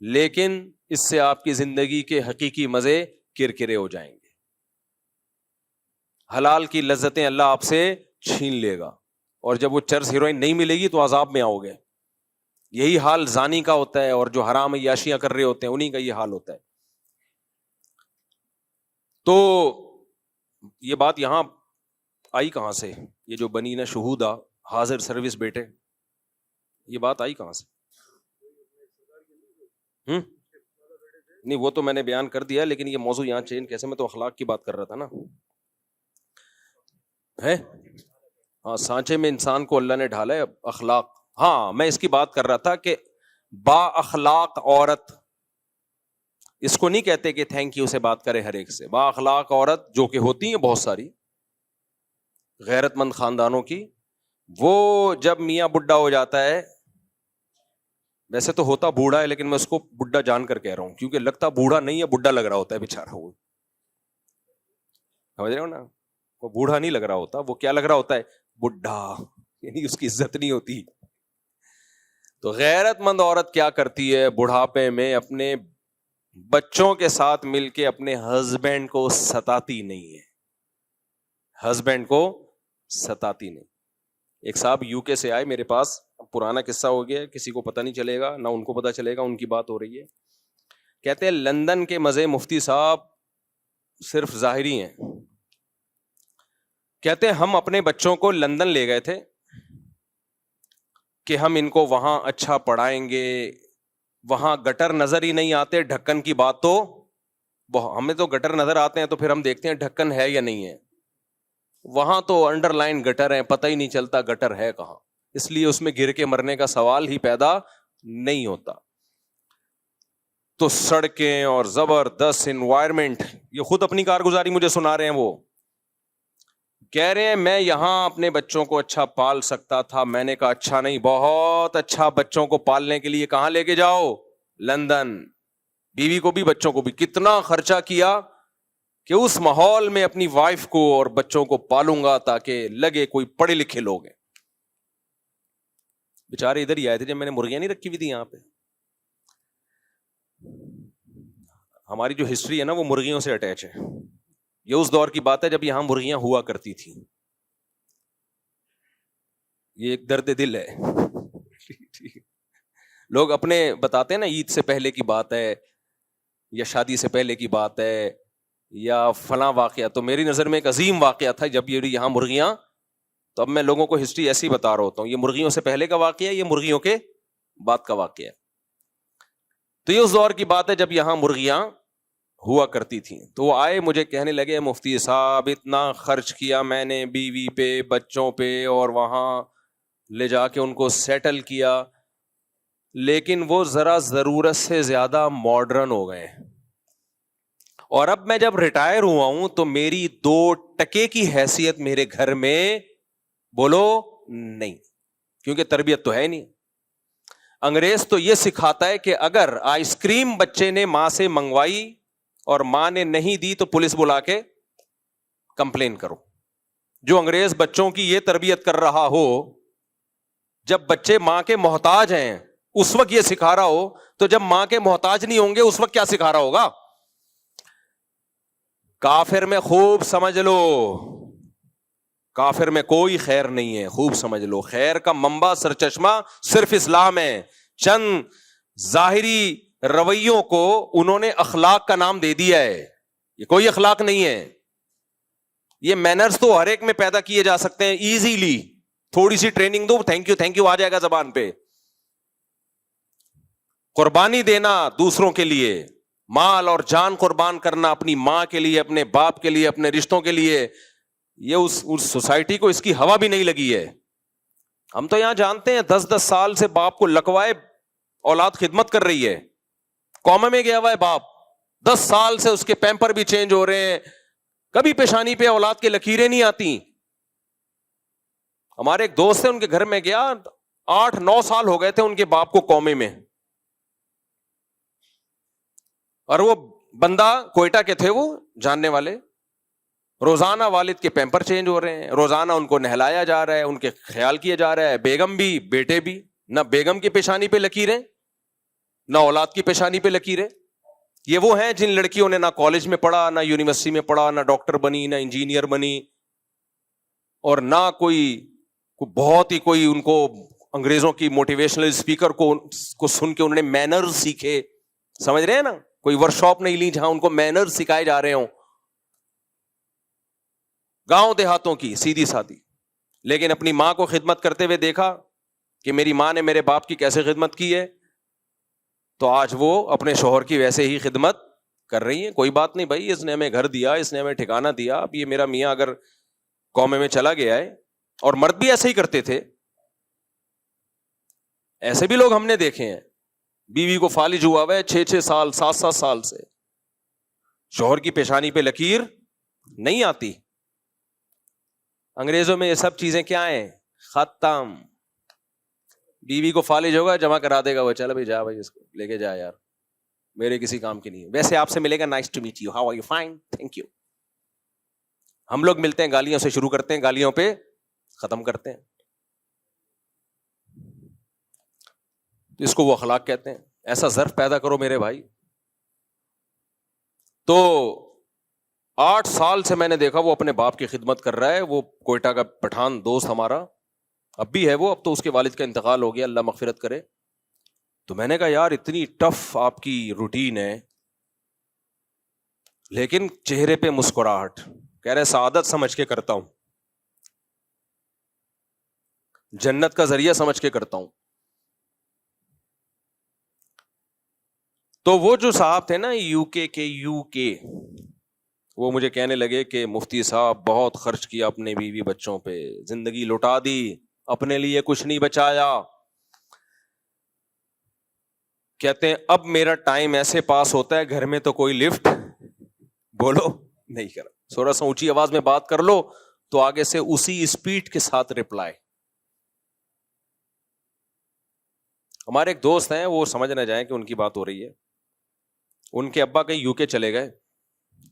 لیکن اس سے آپ کی زندگی کے حقیقی مزے کرکرے ہو جائیں گے. حلال کی لذتیں اللہ آپ سے چھین لے گا, اور جب وہ چرس ہیروئن نہیں ملے گی تو عذاب میں آؤ گے. یہی حال زانی کا ہوتا ہے, اور جو حرام عیاشیاں کر رہے ہوتے ہیں انہی کا یہ حال ہوتا ہے. تو یہ بات یہاں آئی کہاں سے؟ یہ جو بنی نہ شہودا حاضر سروس بیٹے, یہ بات آئی کہاں سے؟ نہیں وہ تو میں نے بیان کر دیا, لیکن یہ موضوع یہاں چینج کیسے؟ میں تو اخلاق کی بات کر رہا تھا نا. ہے ہاں, سانچے میں انسان کو اللہ نے ڈھالا ہے اخلاق. ہاں میں اس کی بات کر رہا تھا کہ با اخلاق عورت, اس کو نہیں کہتے کہ تھینک یو سے بات کرے ہر ایک سے. با اخلاق عورت جو کہ ہوتی ہیں بہت ساری غیرت مند خاندانوں کی, وہ جب میاں بڈھا ہو جاتا ہے, ویسے تو ہوتا بوڑھا ہے لیکن میں اس کو بڈھا جان کر کہہ رہا ہوں کیونکہ لگتا بوڑھا نہیں ہے, بڈھا لگ رہا ہوتا ہے بیچارہ. وہ سمجھ رہے ہو نا, وہ بوڑھا نہیں لگ رہا ہوتا, وہ کیا لگ رہا ہوتا ہے؟ بڈھا, یعنی اس کی عزت نہیں ہوتی. تو غیرت مند عورت کیا کرتی ہے بڑھاپے میں؟ اپنے بچوں کے ساتھ مل کے اپنے ہسبینڈ کو ستاتی نہیں ہے, ہسبینڈ کو ستاتی نہیں. ایک صاحب یو کے سے آئے میرے پاس, پرانا قصہ ہو گیا, کسی کو پتہ نہیں چلے گا, نہ ان کو پتہ چلے گا, ان کی بات ہو رہی ہے. کہتے ہیں لندن کے مزے مفتی صاحب صرف ظاہری ہیں. کہتے ہیں ہم اپنے بچوں کو لندن لے گئے تھے کہ ہم ان کو وہاں اچھا پڑھائیں گے, وہاں گٹر نظر ہی نہیں آتے. ڈھکن کی بات تو ہمیں تو گٹر نظر آتے ہیں تو پھر ہم دیکھتے ہیں ڈھکن ہے یا نہیں ہے. وہاں تو انڈر لائن گٹر ہیں, پتہ ہی نہیں چلتا گٹر ہے کہاں, اس لیے اس میں گر کے مرنے کا سوال ہی پیدا نہیں ہوتا. تو سڑکیں اور زبردست انوائرمنٹ, یہ خود اپنی کارگزاری مجھے سنا رہے ہیں. وہ کہہ رہے ہیں میں یہاں اپنے بچوں کو اچھا پال سکتا تھا. میں نے کہا اچھا نہیں, بہت اچھا. بچوں کو پالنے کے لیے کہاں لے کے جاؤ؟ لندن. بیوی کو بھی بچوں کو بھی. کتنا خرچہ کیا کہ اس ماحول میں اپنی وائف کو اور بچوں کو پالوں گا تاکہ لگے کوئی پڑھے لکھے لوگ ہیں. بیچارے ادھر ہی آئے تھے جب میں نے مرغیاں نہیں رکھی ہوئی تھی یہاں پہ. ہماری جو ہسٹری ہے نا وہ مرغیوں سے اٹیچ ہے. یہ اس دور کی بات ہے جب یہاں مرغیاں ہوا کرتی تھی. یہ ایک درد دل ہے. لوگ اپنے بتاتے ہیں نا عید سے پہلے کی بات ہے یا شادی سے پہلے کی بات ہے یا فلاں واقعہ. تو میری نظر میں ایک عظیم واقعہ تھا جب یہ یہاں مرغیاں, تو اب میں لوگوں کو ہسٹری ایسی بتا رہا ہوتا ہوں. یہ مرغیوں سے پہلے کا واقعہ ہے, یہ مرغیوں کے بعد کا واقعہ ہے. تو یہ اس دور کی بات ہے جب یہاں مرغیاں ہوا کرتی تھیں. تو وہ آئے مجھے کہنے لگے مفتی صاحب اتنا خرچ کیا میں نے بیوی پہ, بچوں پہ, اور وہاں لے جا کے ان کو سیٹل کیا, لیکن وہ ذرا ضرورت سے زیادہ ماڈرن ہو گئے. اور اب میں جب ریٹائر ہوا ہوں تو میری 2% کی حیثیت میرے گھر میں بولو نہیں, کیونکہ تربیت تو ہے نہیں. انگریز تو یہ سکھاتا ہے کہ اگر آئس کریم بچے نے ماں سے منگوائی اور ماں نے نہیں دی تو پولیس بلا کے کمپلین کرو. جو انگریز بچوں کی یہ تربیت کر رہا ہو, جب بچے ماں کے محتاج ہیں اس وقت یہ سکھا رہا ہو, تو جب ماں کے محتاج نہیں ہوں گے اس وقت کیا سکھا رہا ہوگا؟ کافر میں خوب سمجھ لو, کافر میں کوئی خیر نہیں ہے, خوب سمجھ لو. خیر کا منبع سرچشمہ صرف اسلام ہے. چند ظاہری رویوں کو انہوں نے اخلاق کا نام دے دیا ہے, یہ کوئی اخلاق نہیں ہے. یہ مینرز تو ہر ایک میں پیدا کیے جا سکتے ہیں ایزیلی, تھوڑی سی ٹریننگ دو, تھینک یو آ جائے گا زبان پہ. قربانی دینا دوسروں کے لیے, مال اور جان قربان کرنا اپنی ماں کے لیے, اپنے باپ کے لیے, اپنے رشتوں کے لیے, یہ اس سوسائٹی کو اس کی ہوا بھی نہیں لگی ہے. ہم تو یہاں جانتے ہیں 10 سال سے باپ کو لکوائے اولاد خدمت کر رہی ہے, کوما میں گیا ہوا ہے باپ, 10 سال سے اس کے پیمپر بھی چینج ہو رہے ہیں, کبھی پیشانی پہ اولاد کے لکیریں نہیں آتی. ہمارے ایک دوست ہے, ان کے گھر میں گیا, 8-9 سال ہو گئے تھے ان کے باپ کو کومے میں, اور وہ بندہ کوئٹہ کے تھے, وہ جاننے والے, روزانہ والد کے پیمپر چینج ہو رہے ہیں, روزانہ ان کو نہلایا جا رہا ہے, ان کے خیال کیا جا رہا ہے, بیگم بھی بیٹے بھی, نہ بیگم کی پیشانی پہ لکیریں نہ اولاد کی پیشانی پہ لکیریں. یہ وہ ہیں جن لڑکیوں نے نہ کالج میں پڑھا, نہ یونیورسٹی میں پڑھا, نہ ڈاکٹر بنی, نہ انجینئر بنی, اور نہ کوئی بہت ہی کوئی ان کو انگریزوں کی موٹیویشنل اسپیکر کو سن کے انہوں نے مینرز سیکھے. سمجھ رہے ہیں نا, کوئی ورکشاپ نہیں لی جہاں ان کو مینرز سکھائے جا رہے ہوں, گاؤں دیہاتوں کی سیدھی سادھی. لیکن اپنی ماں کو خدمت کرتے ہوئے دیکھا کہ میری ماں نے میرے باپ کی کیسے خدمت کی ہے, تو آج وہ اپنے شوہر کی ویسے ہی خدمت کر رہی ہیں. کوئی بات نہیں بھائی, اس نے ہمیں گھر دیا, اس نے ہمیں ٹھکانہ دیا, اب یہ میرا میاں اگر قومے میں چلا گیا ہے, اور مرد بھی ایسے ہی کرتے تھے, ایسے بھی لوگ ہم نے دیکھے ہیں, بیوی کو فالج ہوا ہوا ہے 6-6 سال 7-7 سال سے, شوہر کی پیشانی پہ لکیر نہیں آتی. انگریزوں میں یہ سب چیزیں کیا ہیں, ختم. بیوی کو فالج ہوگا, جمع کرا دے گا وہ, چل بھائی جا بھائی, اس کو لے کے جا یار, میرے کسی کام کی نہیں ہے. ویسے آپ سے ملے گا, nice to meet you, how are you, fine, thank you. ہم لوگ ملتے ہیں گالیوں سے شروع کرتے ہیں, گالیوں پہ ختم کرتے ہیں. اس کو وہ اخلاق کہتے ہیں. ایسا ظرف پیدا کرو میرے بھائی. تو 8 سال سے میں نے دیکھا وہ اپنے باپ کی خدمت کر رہا ہے. وہ کوئٹہ کا پٹھان دوست ہمارا, اب بھی ہے وہ, اب تو اس کے والد کا انتقال ہو گیا, اللہ مغفرت کرے. تو میں نے کہا یار اتنی ٹف آپ کی روٹین ہے, لیکن چہرے پہ مسکراہٹ. کہہ رہے سعادت سمجھ کے کرتا ہوں, جنت کا ذریعہ سمجھ کے کرتا ہوں. تو وہ جو صاحب تھے نا یو کے, وہ مجھے کہنے لگے کہ مفتی صاحب بہت خرچ کیا اپنے بیوی بچوں پہ, زندگی لٹا دی, اپنے لیے کچھ نہیں بچایا. کہتے ہیں اب میرا ٹائم ایسے پاس ہوتا ہے گھر میں تو کوئی لفٹ بولو نہیں کرا, تھوڑا سا اونچی آواز میں بات کر لو تو آگے سے اسی اسپیڈ کے ساتھ رپلائی. ہمارے ایک دوست ہیں, وہ سمجھ نہ جائیں کہ ان کی بات ہو رہی ہے, ان کے ابا کہیں یو کے چلے گئے,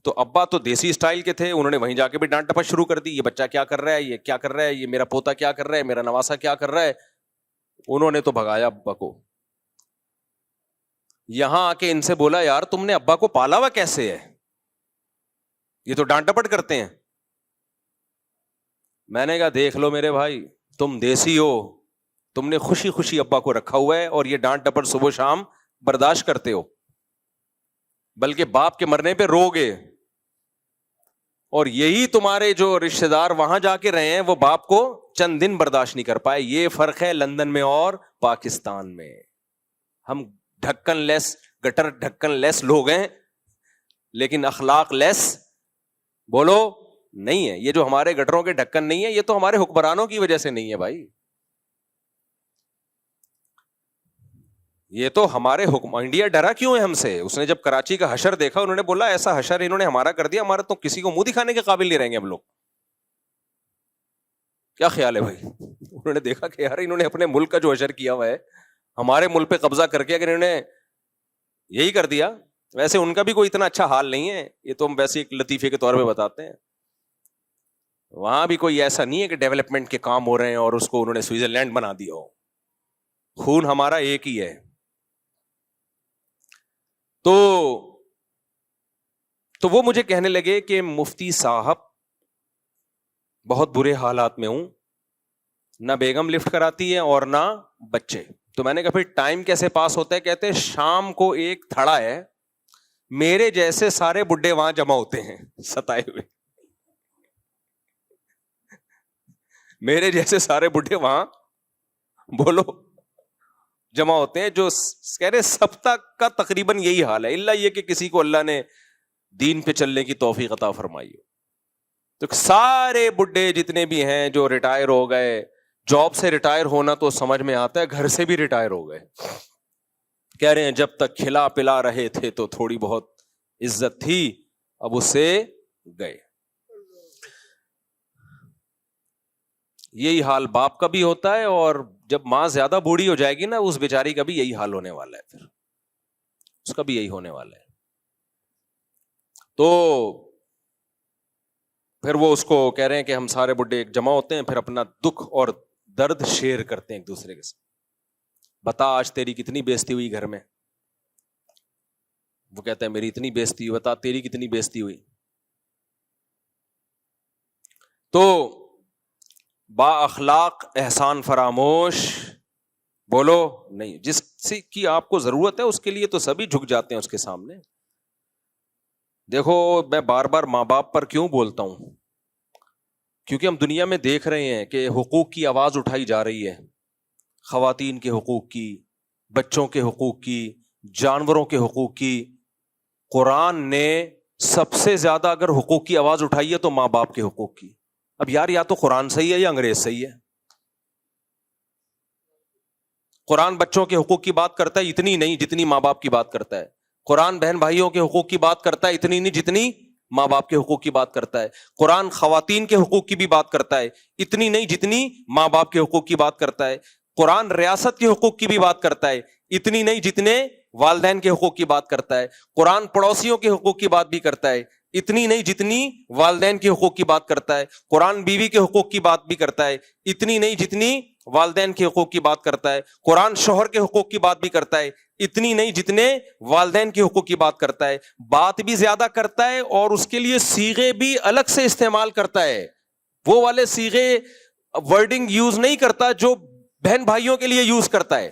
تو ابا تو دیسی اسٹائل کے تھے, انہوں نے وہیں جا کے بھی ڈانٹ ٹپٹ شروع کر دی, یہ بچہ کیا کر رہا ہے, یہ کیا کر رہا ہے, یہ میرا پوتا کیا کر رہا ہے, میرا نواسا کیا کر رہا ہے. انہوں نے تو بھگایا ابا کو. یہاں آ کے ان سے بولا یار تم نے ابا کو پالا ہوا کیسے ہے, یہ تو ڈانٹ ٹپٹ کرتے ہیں. میں نے کہا دیکھ لو میرے بھائی, تم دیسی ہو, تم نے خوشی خوشی ابا کو رکھا ہوا ہے, اور یہ ڈانٹ ٹپٹ صبح شام برداشت کرتے ہو, بلکہ باپ کے مرنے پہ رو گے. اور یہی تمہارے جو رشتے دار وہاں جا کے رہے ہیں وہ باپ کو چند دن برداشت نہیں کر پائے. یہ فرق ہے لندن میں اور پاکستان میں. ہم ڈھکن لیس, گٹر ڈھکن لیس لوگ ہیں, لیکن اخلاق لیس بولو نہیں ہے. یہ جو ہمارے گٹروں کے ڈھکن نہیں ہے, یہ تو ہمارے حکمرانوں کی وجہ سے نہیں ہے بھائی, یہ تو ہمارے حکم. انڈیا ڈرا کیوں ہے ہم سے؟ اس نے جب کراچی کا حشر دیکھا, انہوں نے بولا ایسا حشر انہوں نے ہمارا کر دیا, ہمارا تو کسی کو منہ دکھانے کے قابل نہیں رہیں گے ہم لوگ. کیا خیال ہے بھائی؟ انہوں نے دیکھا کہ یار انہوں نے اپنے ملک کا جو حشر کیا ہوا ہے, ہمارے ملک پہ قبضہ کر کے اگر انہوں نے یہی کر دیا. ویسے ان کا بھی کوئی اتنا اچھا حال نہیں ہے, یہ تو ہم ویسے ایک لطیفے کے طور پہ بتاتے ہیں. وہاں بھی کوئی ایسا نہیں ہے کہ ڈیولپمنٹ کے کام ہو رہے ہیں اور اس کو انہوں نے سوئٹزرلینڈ بنا دیا ہو. خون ہمارا ایک ہی ہے. تو وہ مجھے کہنے لگے کہ مفتی صاحب بہت برے حالات میں ہوں, نہ بیگم لفٹ کراتی ہے اور نہ بچے. تو میں نے کہا پھر ٹائم کیسے پاس ہوتا ہے؟ کہتے شام کو ایک تھڑا ہے, میرے جیسے سارے بڈھے وہاں جمع ہوتے ہیں ستائے ہوئے, میرے جیسے سارے بڈھے وہاں بولو جمع ہوتے ہیں جو کہہ رہے سبتا کا تقریباً یہی حال ہے، الا یہ کہ کسی کو اللہ نے دین پہ چلنے کی توفیق عطا فرمائی ہو. تو سارے بڈھے جتنے بھی ہیں جو ریٹائر ہو گئے، جاب سے ریٹائر ہونا تو سمجھ میں آتا ہے، گھر سے بھی ریٹائر ہو گئے. کہہ رہے ہیں جب تک کھلا پلا رہے تھے تو تھوڑی بہت عزت تھی، اب اس سے گئے. یہی حال باپ کا بھی ہوتا ہے، اور جب ماں زیادہ بوڑھی ہو جائے گی نا، اس بیچاری کا بھی یہی حال ہونے والا ہے، پھر اس کا بھی یہی ہونے والا ہے. تو پھر وہ اس کو کہہ رہے ہیں کہ ہم سارے بڈھے ایک جمع ہوتے ہیں، پھر اپنا دکھ اور درد شیئر کرتے ہیں ایک دوسرے کے ساتھ. بتا آج تیری کتنی بےزتی ہوئی گھر میں. وہ کہتا ہے میری اتنی بےزتی ہوئی. بتا تیری کتنی بےزتی ہوئی. تو با اخلاق احسان فراموش بولو نہیں. جس سے کی آپ کو ضرورت ہے اس کے لیے تو سبھی جھک جاتے ہیں اس کے سامنے. دیکھو میں بار بار ماں باپ پر کیوں بولتا ہوں، کیونکہ ہم دنیا میں دیکھ رہے ہیں کہ حقوق کی آواز اٹھائی جا رہی ہے، خواتین کے حقوق کی، بچوں کے حقوق کی، جانوروں کے حقوق کی. قرآن نے سب سے زیادہ اگر حقوق کی آواز اٹھائی ہے تو ماں باپ کے حقوق کی. اب یار یا تو قرآن صحیح ہے یا انگریز صحیح ہے. قرآن بچوں کے حقوق کی بات کرتا ہے اتنی نہیں جتنی ماں باپ کی بات کرتا ہے. قرآن بہن بھائیوں کے حقوق کی بات کرتا ہے اتنی نہیں جتنی ماں باپ کے حقوق کی بات کرتا ہے. قرآن خواتین کے حقوق کی بھی بات کرتا ہے اتنی نہیں جتنی ماں باپ کے حقوق کی بات کرتا ہے. قرآن ریاست کے حقوق کی بھی بات کرتا ہے اتنی نہیں جتنے والدین کے حقوق کی بات کرتا ہے. قرآن پڑوسیوں کے حقوق کی بات بھی کرتا ہے اتنی نہیں جتنی والدین کے حقوق کی بات کرتا ہے. قرآن بیوی کے حقوق کی بات بھی کرتا ہے اتنی نہیں جتنی والدین کے حقوق کی بات کرتا ہے. قرآن شوہر کے حقوق کی بات بھی کرتا ہے اتنی نہیں جتنے والدین کے حقوق کی بات کرتا ہے. بات بھی زیادہ کرتا ہے اور اس کے لیے صیغے بھی الگ سے استعمال کرتا ہے. وہ والے صیغے ورڈنگ یوز نہیں کرتا جو بہن بھائیوں کے لیے یوز کرتا ہے.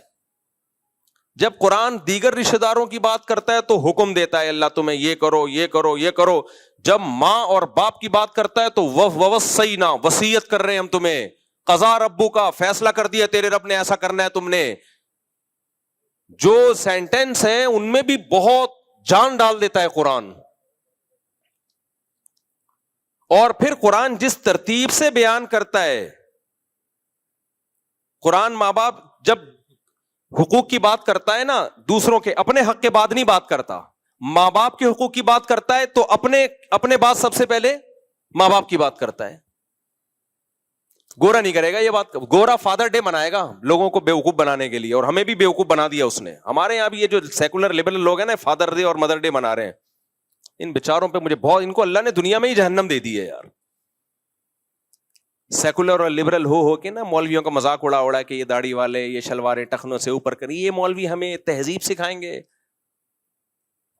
جب قرآن دیگر رشتہ داروں کی بات کرتا ہے تو حکم دیتا ہے اللہ تمہیں یہ کرو یہ کرو یہ کرو. جب ماں اور باپ کی بات کرتا ہے تو ووصینا وصیت کر رہے ہیں ہم تمہیں. قضا ربو کا فیصلہ کر دیا تیرے رب نے ایسا کرنا ہے تم نے. جو سینٹینس ہیں ان میں بھی بہت جان ڈال دیتا ہے قرآن. اور پھر قرآن جس ترتیب سے بیان کرتا ہے، قرآن ماں باپ جب حقوق کی بات کرتا ہے نا، دوسروں کے اپنے حق کے بعد نہیں بات کرتا. ماں باپ کے حقوق کی بات کرتا ہے تو اپنے بعد سب سے پہلے ماں باپ کی بات کرتا ہے. گورا نہیں کرے گا یہ بات. گورا فادر ڈے منائے گا لوگوں کو بیوقوف بنانے کے لیے، اور ہمیں بھی بیوقوف بنا دیا اس نے. ہمارے یہاں بھی یہ جو سیکولر لبرل لوگ ہیں نا، فادر ڈے اور مدر ڈے منا رہے ہیں. ان بیچاروں پہ مجھے بہت، ان کو اللہ نے دنیا میں ہی جہنم دے دی ہے یار. سیکولر اور لبرل ہو کے نا مولویوں کا مذاق اڑا کہ یہ داڑھی والے، یہ شلواریں ٹخنوں سے اوپر کر. یہ مولوی ہمیں تہذیب سکھائیں گے؟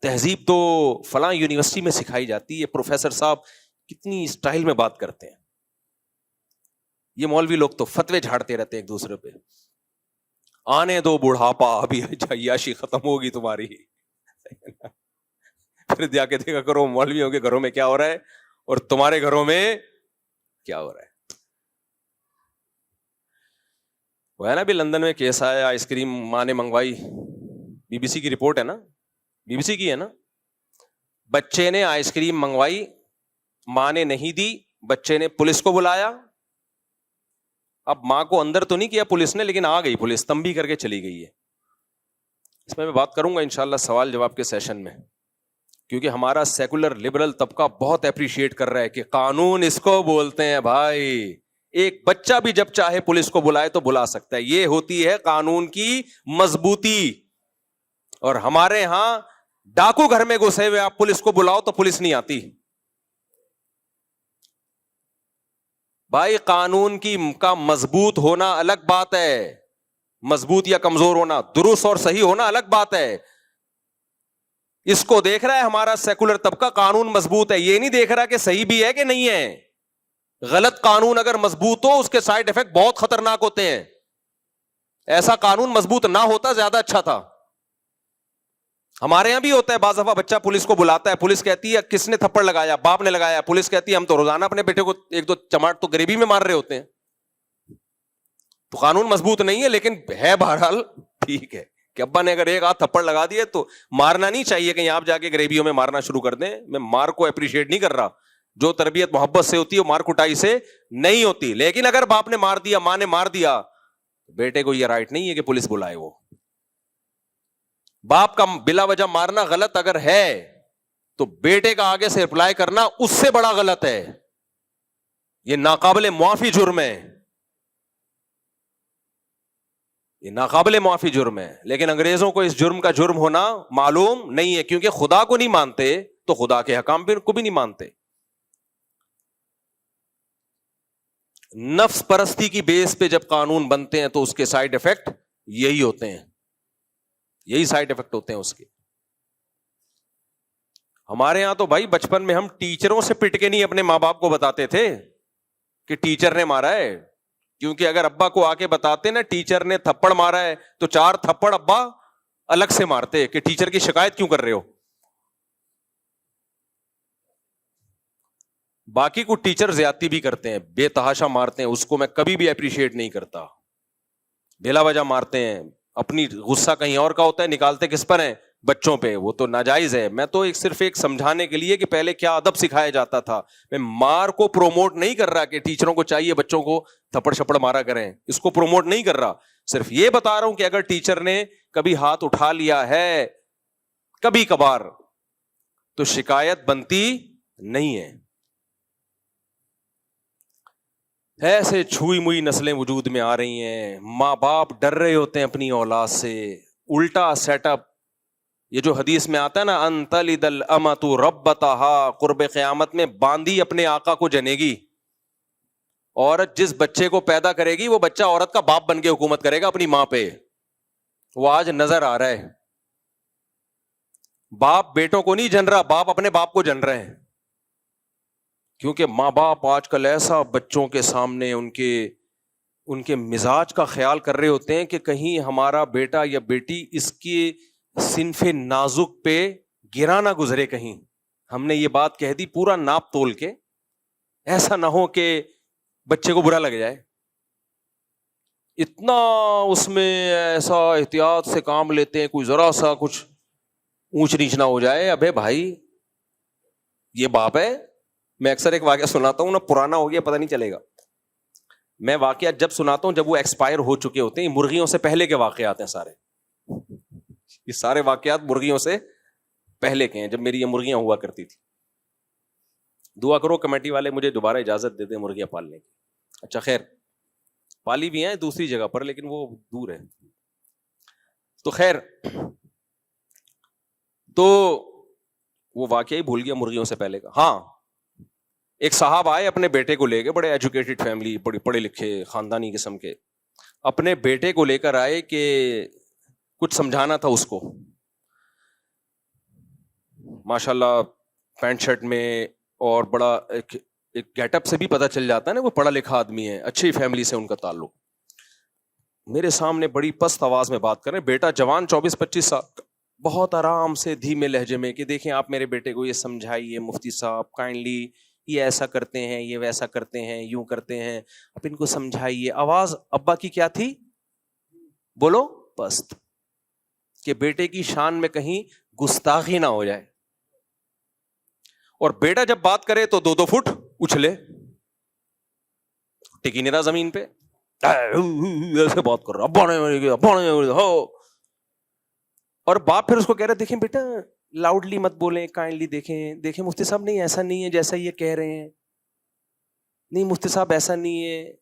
تہذیب تو فلاں یونیورسٹی میں سکھائی جاتی ہے. پروفیسر صاحب کتنی اسٹائل میں بات کرتے ہیں. یہ مولوی لوگ تو فتوے جھاڑتے رہتے ہیں ایک دوسرے پہ. آنے دو بڑھاپا، ابھی عیاشی ختم ہوگی تمہاری. پھر جا کے دیکھا کرو مولویوں کے گھروں میں کیا ہو رہا ہے اور تمہارے گھروں میں کیا ہو رہا ہے. وہ ہے نا بھی لندن میں کیس آیا، آئس کریم ماں نے منگوائی. بی بی سی کی رپورٹ ہے نا، بی بی سی کی ہے نا. بچے نے آئس کریم منگوائی، ماں نے نہیں دی، بچے نے پولیس کو بلایا. اب ماں کو اندر تو نہیں کیا پولیس نے، لیکن آ گئی پولیس، تنبیہ کر کے چلی گئی ہے. اس میں بات کروں گا انشاءاللہ سوال جواب کے سیشن میں، کیونکہ ہمارا سیکولر لبرل طبقہ بہت اپریشیٹ کر رہا ہے کہ قانون اس کو بولتے ہیں بھائی. ایک بچہ بھی جب چاہے پولیس کو بلائے تو بلا سکتا ہے. یہ ہوتی ہے قانون کی مضبوطی. اور ہمارے ہاں ڈاکو گھر میں گھسے ہوئے آپ پولیس کو بلاؤ تو پولیس نہیں آتی. بھائی قانون کا مضبوط ہونا الگ بات ہے، مضبوط یا کمزور ہونا، درست اور صحیح ہونا الگ بات ہے. اس کو دیکھ رہا ہے ہمارا سیکولر طبقہ قانون مضبوط ہے، یہ نہیں دیکھ رہا کہ صحیح بھی ہے کہ نہیں ہے. غلط قانون اگر مضبوط ہو اس کے سائیڈ ایفیکٹ بہت خطرناک ہوتے ہیں. ایسا قانون مضبوط نہ ہوتا زیادہ اچھا تھا. ہمارے یہاں بھی ہوتا ہے بعض دفعہ بچہ پولیس کو بلاتا ہے، پولیس کہتی ہے کس نے تھپڑ لگایا؟ باپ نے لگایا. پولیس کہتی ہے ہم تو روزانہ اپنے بیٹے کو ایک دو چماٹ تو غریبی میں مار رہے ہوتے ہیں. تو قانون مضبوط نہیں ہے لیکن ہے بہرحال ٹھیک ہے کہ ابا نے اگر ایک آدھ تھپڑ لگا دیے تو مارنا نہیں چاہیے, کہیں آپ جا کے گریبیوں میں مارنا شروع کر دیں. میں مار کو اپریشیٹ نہیں کر رہا, جو تربیت محبت سے ہوتی ہے وہ مار کٹائی سے نہیں ہوتی. لیکن اگر باپ نے مار دیا, ماں نے مار دیا, بیٹے کو یہ رائٹ نہیں ہے کہ پولیس بلائے. وہ باپ کا بلا وجہ مارنا غلط اگر ہے تو بیٹے کا آگے سے رپلائی کرنا اس سے بڑا غلط ہے. یہ ناقابل معافی جرم ہے, یہ ناقابل معافی جرم ہے. لیکن انگریزوں کو اس جرم کا جرم ہونا معلوم نہیں ہے, کیونکہ خدا کو نہیں مانتے تو خدا کے حکام کو بھی نہیں مانتے. نفس پرستی کی بیس پہ جب قانون بنتے ہیں تو اس کے سائیڈ افیکٹ یہی ہوتے ہیں, یہی سائیڈ افیکٹ ہوتے ہیں اس کے. ہمارے ہاں تو بھائی بچپن میں ہم ٹیچروں سے پٹ کے نہیں اپنے ماں باپ کو بتاتے تھے کہ ٹیچر نے مارا ہے, کیونکہ اگر ابا کو آ کے بتاتے نا ٹیچر نے تھپڑ مارا ہے تو 4 تھپڑ ابا الگ سے مارتے کہ ٹیچر کی شکایت کیوں کر رہے ہو. باقی کو ٹیچر زیادتی بھی کرتے ہیں, بے تحاشا مارتے ہیں, اس کو میں کبھی بھی اپریشیٹ نہیں کرتا. بلا وجہ مارتے ہیں, اپنی غصہ کہیں اور کا ہوتا ہے, نکالتے کس پر ہیں؟ بچوں پہ. وہ تو ناجائز ہے. میں تو صرف ایک سمجھانے کے لیے کہ پہلے کیا ادب سکھایا جاتا تھا. میں مار کو پروموٹ نہیں کر رہا کہ ٹیچروں کو چاہیے بچوں کو تھپڑ شپڑ مارا کریں, اس کو پروموٹ نہیں کر رہا. صرف یہ بتا رہا ہوں کہ اگر ٹیچر نے کبھی ہاتھ اٹھا لیا ہے کبھی کبھار تو شکایت بنتی نہیں ہے. ایسے چھوئی موئی نسلیں وجود میں آ رہی ہیں, ماں باپ ڈر رہے ہوتے ہیں اپنی اولاد سے. الٹا سیٹ اپ, یہ جو حدیث میں آتا ہے نا ان تلد الامۃ ربتہا, قرب قیامت میں باندھی اپنے آقا کو جنے گی. عورت جس بچے کو پیدا کرے گی وہ بچہ عورت کا باپ بن کے حکومت کرے گا اپنی ماں پہ. وہ آج نظر آ رہا ہے. باپ بیٹوں کو نہیں جن رہا, باپ اپنے باپ کو جن رہے ہیں. کیونکہ ماں باپ آج کل ایسا بچوں کے سامنے ان کے مزاج کا خیال کر رہے ہوتے ہیں کہ کہیں ہمارا بیٹا یا بیٹی اس کی صنف نازک پہ گرا نہ گزرے. کہیں ہم نے یہ بات کہہ دی پورا ناپ تول کے, ایسا نہ ہو کہ بچے کو برا لگ جائے. اتنا اس میں ایسا احتیاط سے کام لیتے ہیں, کوئی ذرا سا کچھ اونچ نیچ نہ ہو جائے. ابے بھائی یہ باپ ہے. میں اکثر ایک واقعہ سناتا ہوں نا, پرانا ہو گیا پتہ نہیں چلے گا. میں واقعات جب سناتا ہوں جب وہ ایکسپائر ہو چکے ہوتے ہیں. مرغیوں سے پہلے کے واقعات ہیں سارے, یہ سارے واقعات مرغیوں سے پہلے کے ہیں, جب میری یہ مرغیاں ہوا کرتی تھی. دعا کرو کمیٹی والے مجھے دوبارہ اجازت دے دیں مرغیاں پالنے کی. اچھا خیر, پالی بھی ہیں دوسری جگہ پر لیکن وہ دور ہے. تو خیر, تو وہ واقعہ ہی بھول گیا مرغیوں سے پہلے کا. ہاں, ایک صاحب آئے اپنے بیٹے کو لے کے, بڑے ایجوکیٹڈ فیملی, بڑے پڑھے لکھے خاندانی قسم کے. اپنے بیٹے کو لے کر آئے کہ کچھ سمجھانا تھا اس کو. ماشاءاللہ پینٹ شرٹ میں, اور بڑا ایک گیٹ اپ سے بھی پتہ چل جاتا ہے نا وہ پڑھا لکھا آدمی ہے, اچھی فیملی سے ان کا تعلق. میرے سامنے بڑی پست آواز میں بات کر رہے ہیں. بیٹا جوان 24-25 سال کا, بہت آرام سے دھیمے لہجے میں کہ دیکھیں آپ میرے بیٹے کو یہ سمجھائیے مفتی صاحب کائنڈلی, یہ ایسا کرتے ہیں, یہ ویسا کرتے ہیں, یوں کرتے ہیں, آپ ان کو سمجھائیے. آواز ابا کی کیا تھی؟ بولو پست, کہ بیٹے کی شان میں کہیں گستاخی نہ ہو جائے. اور بیٹا جب بات کرے تو 2-2 فٹ اچھلے, ٹکی نہیں رہا زمین پہ, ایسے بات کر رہا ابا نے ہو. اور باپ پھر اس کو کہہ رہے دیکھیں بیٹا لاؤڈلی مت بولیں, کائنڈلی دیکھیں مفتی صاحب نہیں ایسا نہیں ہے جیسا یہ کہہ رہے ہیں, نہیں مفتی صاحب ایسا نہیں ہے,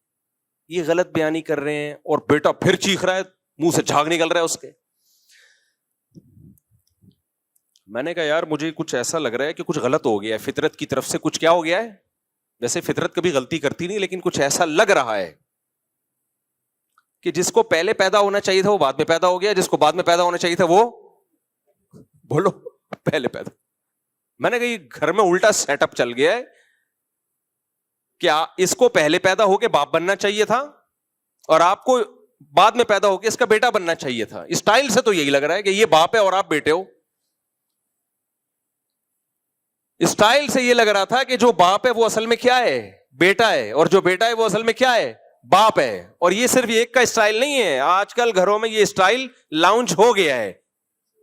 یہ غلط بیانی کر رہے ہیں. اور بیٹا پھر چیخ رہا ہے, منہ سے جھاگ نکل رہا ہے اس کے. میں نے کہا یار مجھے کچھ ایسا لگ رہا ہے کہ کچھ غلط ہو گیا ہے, فطرت کی طرف سے کچھ کیا ہو گیا ہے. ویسے فطرت کبھی غلطی کرتی نہیں, لیکن کچھ ایسا لگ رہا ہے کہ جس کو پہلے پیدا ہونا چاہیے تھا وہ بعد میں پیدا ہو گیا, جس کو بعد میں پیدا ہونا چاہیے تھا وہ بولو پہلے پیدا. میں نے کہا یہ گھر میں الٹا سیٹ اپ چل گیا ہے. کیا اس کو پہلے پیدا ہو کے باپ بننا چاہیے تھا اور آپ کو بعد میں پیدا ہو کے اس کا بیٹا بننا چاہیے تھا؟ اسٹائل سے تو یہی لگ رہا ہے کہ یہ باپ ہے اور آپ بیٹے ہو. اسٹائل سے یہ لگ رہا تھا کہ جو باپ ہے وہ اصل میں کیا ہے؟ بیٹا ہے, اور جو بیٹا ہے وہ اصل میں کیا ہے؟ باپ ہے. اور یہ صرف ایک کا اسٹائل نہیں ہے, آج کل گھروں میں یہ اسٹائل لانچ ہو گیا ہے.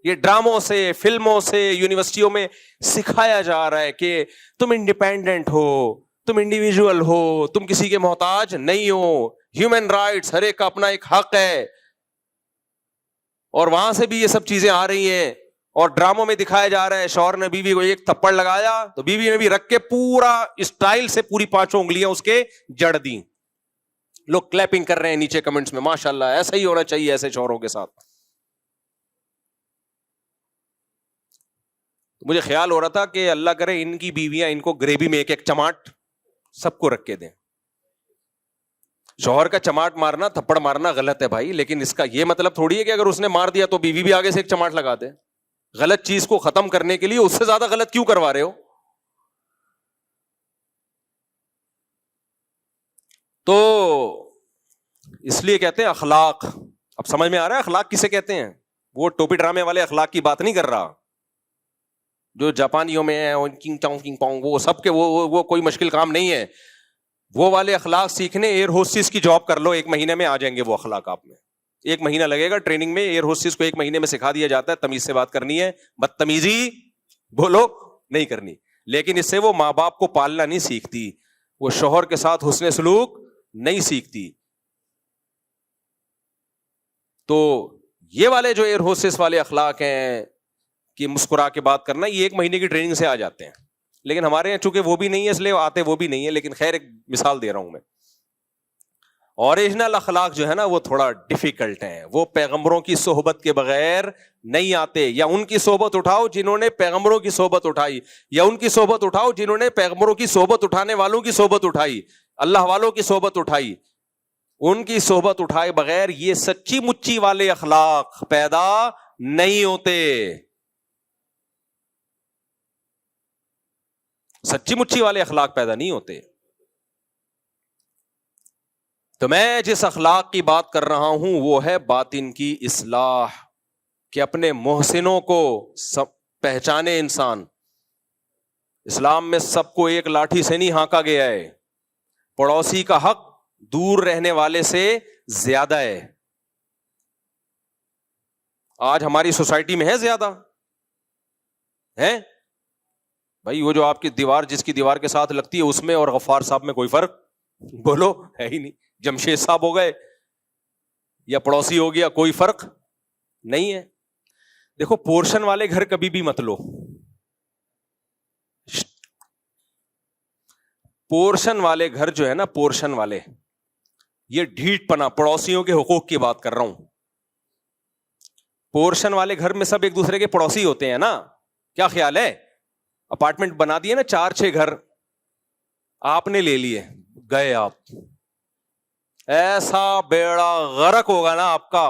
یہ ڈراموں سے, فلموں سے, یونیورسٹیوں میں سکھایا جا رہا ہے کہ تم انڈیپینڈنٹ ہو, تم انڈیویجول ہو, تم کسی کے محتاج نہیں ہو, ہیومن رائٹس, ہر ایک کا اپنا ایک حق ہے. اور وہاں سے بھی یہ سب چیزیں آ رہی ہیں, اور ڈراموں میں دکھایا جا رہا ہے شوہر نے بیوی کو ایک تھپڑ لگایا تو بیوی نے بھی رکھ کے پورا اسٹائل سے پوری 5 انگلیاں اس کے جڑ دی. لوگ کلیپنگ کر رہے ہیں نیچے کمنٹس میں, ماشاءاللہ ایسا ہی ہونا چاہیے ایسے شوہروں کے ساتھ. مجھے خیال ہو رہا تھا کہ اللہ کرے ان کی بیویاں ان کو گریوی میں ایک ایک چماٹ سب کو رکھ کے دیں. شوہر کا چماٹ مارنا, تھپڑ مارنا غلط ہے بھائی, لیکن اس کا یہ مطلب تھوڑی ہے کہ اگر اس نے مار دیا تو بیوی بھی آگے سے ایک چماٹ لگا دے. غلط چیز کو ختم کرنے کے لیے اس سے زیادہ غلط کیوں کروا رہے ہو؟ تو اس لیے کہتے ہیں اخلاق. اب سمجھ میں آ رہا ہے اخلاق کسے کہتے ہیں؟ وہ ٹوپی ڈرامے والے اخلاق کی بات نہیں کر رہا جو جاپانیوں میں ہے, وہ سب کے وہ کوئی مشکل کام نہیں ہے. وہ والے اخلاق سیکھنے ایئر ہوسٹس کی جاب کر لو, 1 مہینے میں آ جائیں گے وہ اخلاق آپ میں. 1 مہینہ لگے گا ٹریننگ میں. ایئر ہوسٹس کو 1 مہینے میں سکھا دیا جاتا ہے تمیز سے بات کرنی ہے, بدتمیزی بولو نہیں کرنی. لیکن اس سے وہ ماں باپ کو پالنا نہیں سیکھتی, وہ شوہر کے ساتھ حسن سلوک نہیں سیکھتی. تو یہ والے جو ایئر ہوسٹس والے اخلاق ہیں کہ مسکرا کے بات کرنا, یہ 1 مہینے کی ٹریننگ سے آ جاتے ہیں. لیکن ہمارے یہاں چونکہ وہ بھی نہیں ہے اس لیے آتے وہ بھی نہیں ہے. لیکن خیر ایک مثال دے رہا ہوں میں. اوریجنل اخلاق جو ہے نا وہ تھوڑا ڈیفیکلٹ ہیں. وہ پیغمبروں کی صحبت کے بغیر نہیں آتے, یا ان کی صحبت اٹھاؤ جنہوں نے پیغمبروں کی صحبت اٹھائی, یا ان کی صحبت اٹھاؤ جنہوں نے پیغمبروں کی صحبت اٹھانے والوں کی صحبت اٹھائی, اللہ والوں کی صحبت اٹھائی. ان کی صحبت اٹھائے بغیر یہ سچی مچی والے اخلاق پیدا نہیں ہوتے. سچی مچی والے اخلاق پیدا نہیں ہوتے. تو میں جس اخلاق کی بات کر رہا ہوں وہ ہے باطن کی اصلاح, کہ اپنے محسنوں کو پہچانے انسان. اسلام میں سب کو ایک لاٹھی سے نہیں ہانکا گیا ہے. پڑوسی کا حق دور رہنے والے سے زیادہ ہے. آج ہماری سوسائٹی میں ہے زیادہ ہے بھائی. وہ جو آپ کی دیوار جس کی دیوار کے ساتھ لگتی ہے اس میں اور غفار صاحب میں کوئی فرق بولو ہے ہی نہیں. جمشید صاحب ہو گئے یا پڑوسی ہو گیا, کوئی فرق نہیں ہے. دیکھو پورشن والے گھر کبھی بھی مت لو. پورشن والے گھر جو ہے نا, پورشن والے, یہ ڈھیٹ پنا, پڑوسیوں کے حقوق کی بات کر رہا ہوں. پورشن والے گھر میں سب ایک دوسرے کے پڑوسی ہوتے ہیں نا. کیا خیال ہے؟ اپارٹمنٹ بنا دیے نا 4-6 گھر آپ نے لے لیے, گئے آپ, ایسا بیڑا غرق ہوگا نا آپ کا.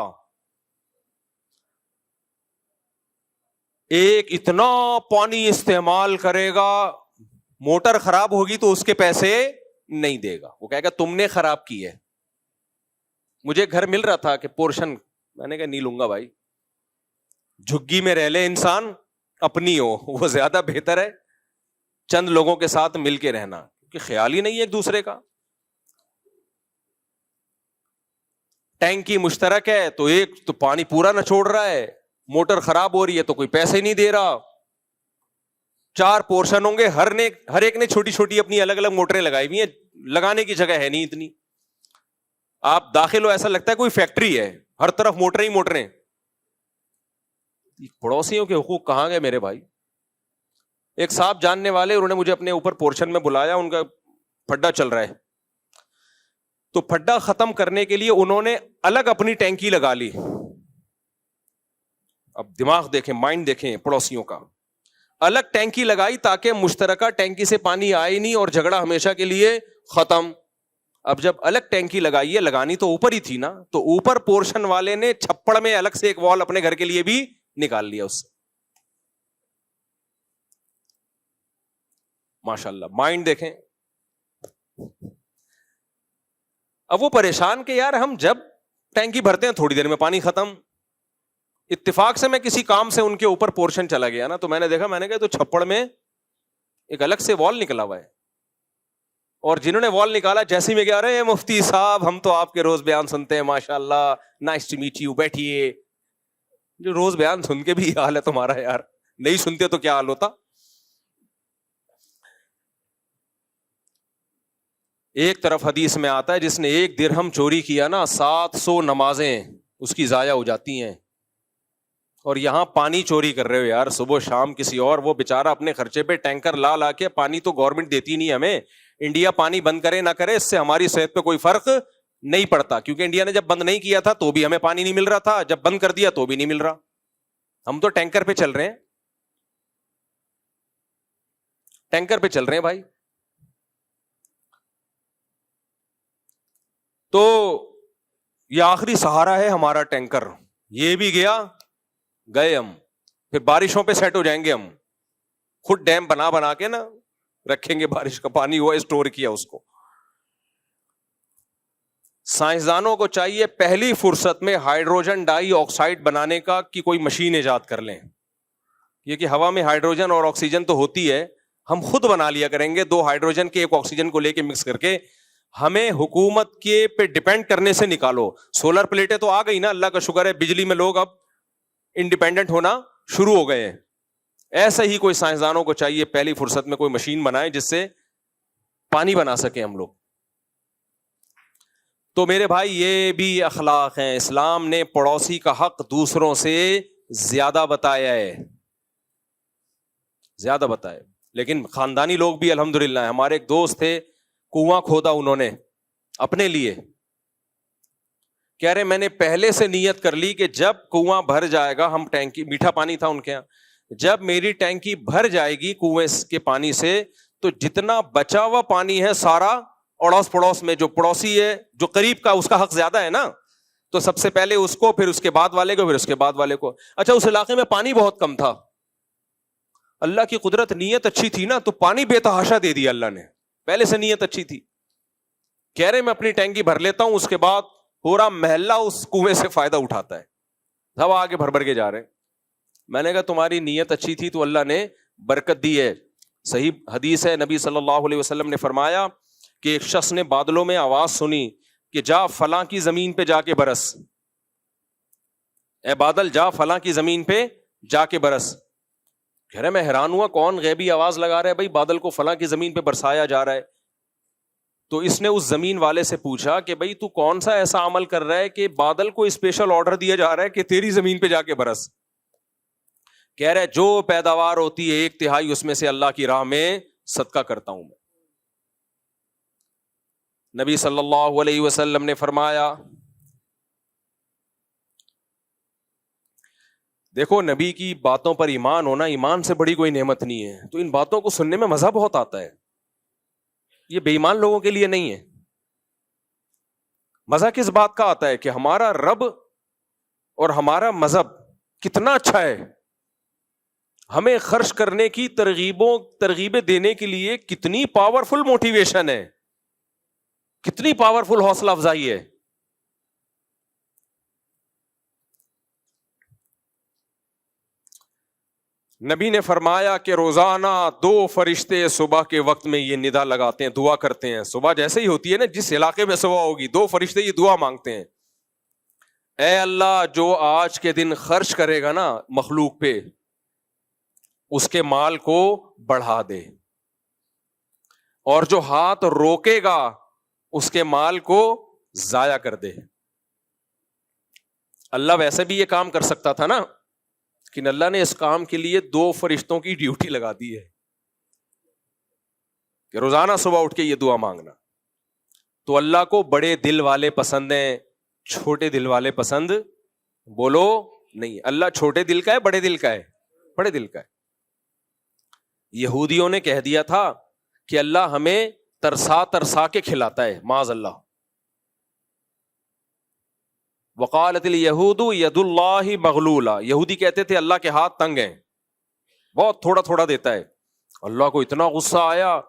ایک اتنا پانی استعمال کرے گا, موٹر خراب ہوگی تو اس کے پیسے نہیں دے گا, وہ کہے گا تم نے خراب کی ہے. مجھے گھر مل رہا تھا کہ پورشن, میں نے کہا نہیں لوں گا بھائی, جھگی میں رہ لے انسان, اپنی ہو وہ زیادہ بہتر ہے. چند لوگوں کے ساتھ مل کے رہنا, کیونکہ خیال ہی نہیں ہے ایک دوسرے کا. ٹینکی مشترک ہے تو ایک تو پانی پورا نہ چھوڑ رہا ہے, موٹر خراب ہو رہی ہے تو کوئی پیسے نہیں دے رہا. 4 پورشن ہوں گے, ہر ایک نے چھوٹی چھوٹی اپنی الگ الگ موٹریں لگائی ہوئی ہیں, لگانے کی جگہ ہے نہیں اتنی. آپ داخل ہو ایسا لگتا ہے کوئی فیکٹری ہے, ہر طرف موٹریں ہی موٹریں. پڑوسیوں کے حقوق کہاں گئے میرے بھائی؟ ایک صاحب جاننے والے, انہوں نے مجھے اپنے اوپر پورشن میں بلایا, ان کا پھڈا چل رہا ہے, تو پھڈا ختم کرنے کے لیے انہوں نے الگ اپنی ٹینکی لگا لی. اب دماغ دیکھیں, مائنڈ دیکھیں پڑوسیوں کا. الگ ٹینکی لگائی تاکہ مشترکہ ٹینکی سے پانی آئے نہیں اور جھگڑا ہمیشہ کے لیے ختم. اب جب الگ ٹینکی لگائی ہے, لگانی تو اوپر ہی تھی نا, تو اوپر پورشن والے نے چھپڑ میں الگ سے ایک وال اپنے گھر کے لیے بھی نکال لیا اس سے. ماشاءاللہ مائنڈ دیکھیں. اب وہ پریشان کہ یار ہم جب ٹینکی بھرتے ہیں تھوڑی دیر میں پانی ختم. اتفاق سے میں کسی کام سے ان کے اوپر پورشن چلا گیا نا, تو میں نے دیکھا, میں نے کہا تو چھپڑ میں ایک الگ سے وال نکلا ہوا ہے, اور جنہوں نے وال نکالا جیسے ہی میں کہہ رہے ہیں مفتی صاحب ہم تو آپ کے روز بیان سنتے ہیں ماشاء اللہ, نائس ٹو میٹ یو, بیٹھیے. جو روز بیان سن کے بھی حال ہے تمہارا یار, نہیں سنتے تو کیا حال ہوتا. ایک طرف حدیث میں آتا ہے جس نے 1 درہم چوری کیا نا 700 نمازیں اس کی ضائع ہو جاتی ہیں. اور یہاں پانی چوری کر رہے ہو یار صبح شام کسی اور, وہ بےچارا اپنے خرچے پہ ٹینکر لا کے, پانی تو گورنمنٹ دیتی نہیں ہمیں. انڈیا پانی بند کرے نہ کرے اس سے ہماری صحت پہ کوئی فرق نہیں پڑتا, کیونکہ انڈیا نے جب بند نہیں کیا تھا تو بھی ہمیں پانی نہیں مل رہا تھا, جب بند کر دیا تو بھی نہیں مل رہا. ہم تو ٹینکر پہ چل رہے ہیں, ٹینکر پہ چل رہے ہیں بھائی. تو یہ آخری سہارا ہے ہمارا ٹینکر, یہ بھی گیا گئے ہم. پھر بارشوں پہ سیٹ ہو جائیں گے ہم, خود ڈیم بنا کے نا رکھیں گے, بارش کا پانی ہوا اسٹور کیا اس کو. سائنسدانوں کو چاہیے پہلی فرصت میں ہائیڈروجن ڈائی آکسائڈ بنانے کا کی کوئی مشین ایجاد کر لیں. یہ کہ ہوا میں ہائیڈروجن اور آکسیجن تو ہوتی ہے, ہم خود بنا لیا کریں گے 2 ہائیڈروجن کے 1 آکسیجن کو لے کے مکس کر کے. ہمیں حکومت کے پہ ڈیپینڈ کرنے سے نکالو. سولر پلیٹیں تو آ گئی نا, اللہ کا شکر ہے, بجلی میں لوگ اب انڈیپینڈنٹ ہونا شروع ہو گئے ہیں. ایسا ہی کوئی سائنسدانوں کو چاہیے پہلی فرصت میں کوئی مشین بنائے جس سے پانی بنا سکیں ہم لوگ. تو میرے بھائی یہ بھی اخلاق ہیں. اسلام نے پڑوسی کا حق دوسروں سے زیادہ بتایا ہے, زیادہ بتایا. لیکن خاندانی لوگ بھی الحمدللہ ہیں. ہمارے ایک دوست تھے, کنواں کھودا انہوں نے اپنے لیے. کہہ رہے میں نے پہلے سے نیت کر لی کہ جب کنواں بھر جائے گا, ہم ٹینکی میٹھا پانی تھا ان کے یہاں, جب میری ٹینکی بھر جائے گی کنویں کے پانی سے تو جتنا بچا ہوا پانی ہے سارا اڑوس پڑوس میں جو پڑوسی ہے جو قریب کا اس کا حق زیادہ ہے نا, تو سب سے پہلے اس کو, پھر اس کے بعد والے کو, پھر اس کے بعد والے کو. اچھا اس علاقے میں پانی بہت کم تھا, اللہ کی قدرت, نیت اچھی تھی نا تو پانی بے تحاشا دے دیا اللہ نے, پہلے سے نیت اچھی تھی. کہہ رہے میں اپنی ٹینکی بھر لیتا ہوں, اس کے بعد پورا محلہ اس کنویں سے فائدہ اٹھاتا ہے, سب آگے بھر کے جا رہے ہیں. میں نے کہا تمہاری نیت اچھی تھی تو اللہ نے برکت دی ہے. صحیح حدیث ہے, نبی صلی اللہ علیہ وسلم نے فرمایا کہ ایک شخص نے بادلوں میں آواز سنی کہ جا فلاں کی زمین پہ جا کے برس, اے بادل جا فلاں کی زمین پہ جا کے برس. کہہ رہے میں حیران ہوا کون غیبی آواز لگا رہا ہے بھائی, بادل کو فلاں کی زمین پہ برسایا جا رہا ہے. تو اس نے اس زمین والے سے پوچھا کہ بھائی تو کون سا ایسا عمل کر رہا ہے کہ بادل کو اسپیشل آرڈر دیا جا رہا ہے کہ تیری زمین پہ جا کے برس. کہہ رہے جو پیداوار ہوتی ہے 1/3 اس میں سے اللہ کی راہ میں صدقہ کرتا ہوں میں. نبی صلی اللہ علیہ وسلم نے فرمایا, دیکھو نبی کی باتوں پر ایمان ہونا ایمان سے بڑی کوئی نعمت نہیں ہے. تو ان باتوں کو سننے میں مزہ بہت آتا ہے, یہ بے ایمان لوگوں کے لیے نہیں ہے. مزہ کس بات کا آتا ہے کہ ہمارا رب اور ہمارا مذہب کتنا اچھا ہے, ہمیں خرچ کرنے کی ترغیبیں دینے کے لیے کتنی پاورفل موٹیویشن ہے, کتنی پاورفل حوصلہ افزائی ہے. نبی نے فرمایا کہ روزانہ 2 فرشتے صبح کے وقت میں یہ ندا لگاتے ہیں, دعا کرتے ہیں. صبح جیسے ہی ہوتی ہے نا, جس علاقے میں صبح ہوگی 2 فرشتے یہ دعا مانگتے ہیں, اے اللہ جو آج کے دن خرچ کرے گا نا مخلوق پہ اس کے مال کو بڑھا دے, اور جو ہاتھ روکے گا اس کے مال کو ضائع کر دے. اللہ ویسے بھی یہ کام کر سکتا تھا نا, لیکن اللہ نے اس کام کے لیے 2 فرشتوں کی ڈیوٹی لگا دی ہے کہ روزانہ صبح اٹھ کے یہ دعا مانگنا. تو اللہ کو بڑے دل والے پسند ہیں, چھوٹے دل والے پسند بولو نہیں. اللہ چھوٹے دل کا ہے بڑے دل کا ہے؟ بڑے دل کا ہے. یہودیوں نے کہہ دیا تھا کہ اللہ ہمیں ترسا ترسا کے کھلاتا ہے, معاذ اللہ. وقالت الیہود ید اللہ مغلولہ, یہودی کہتے تھے اللہ کے ہاتھ تنگ ہیں, بہت تھوڑا تھوڑا دیتا ہے. اللہ کو اتنا غصہ آیا,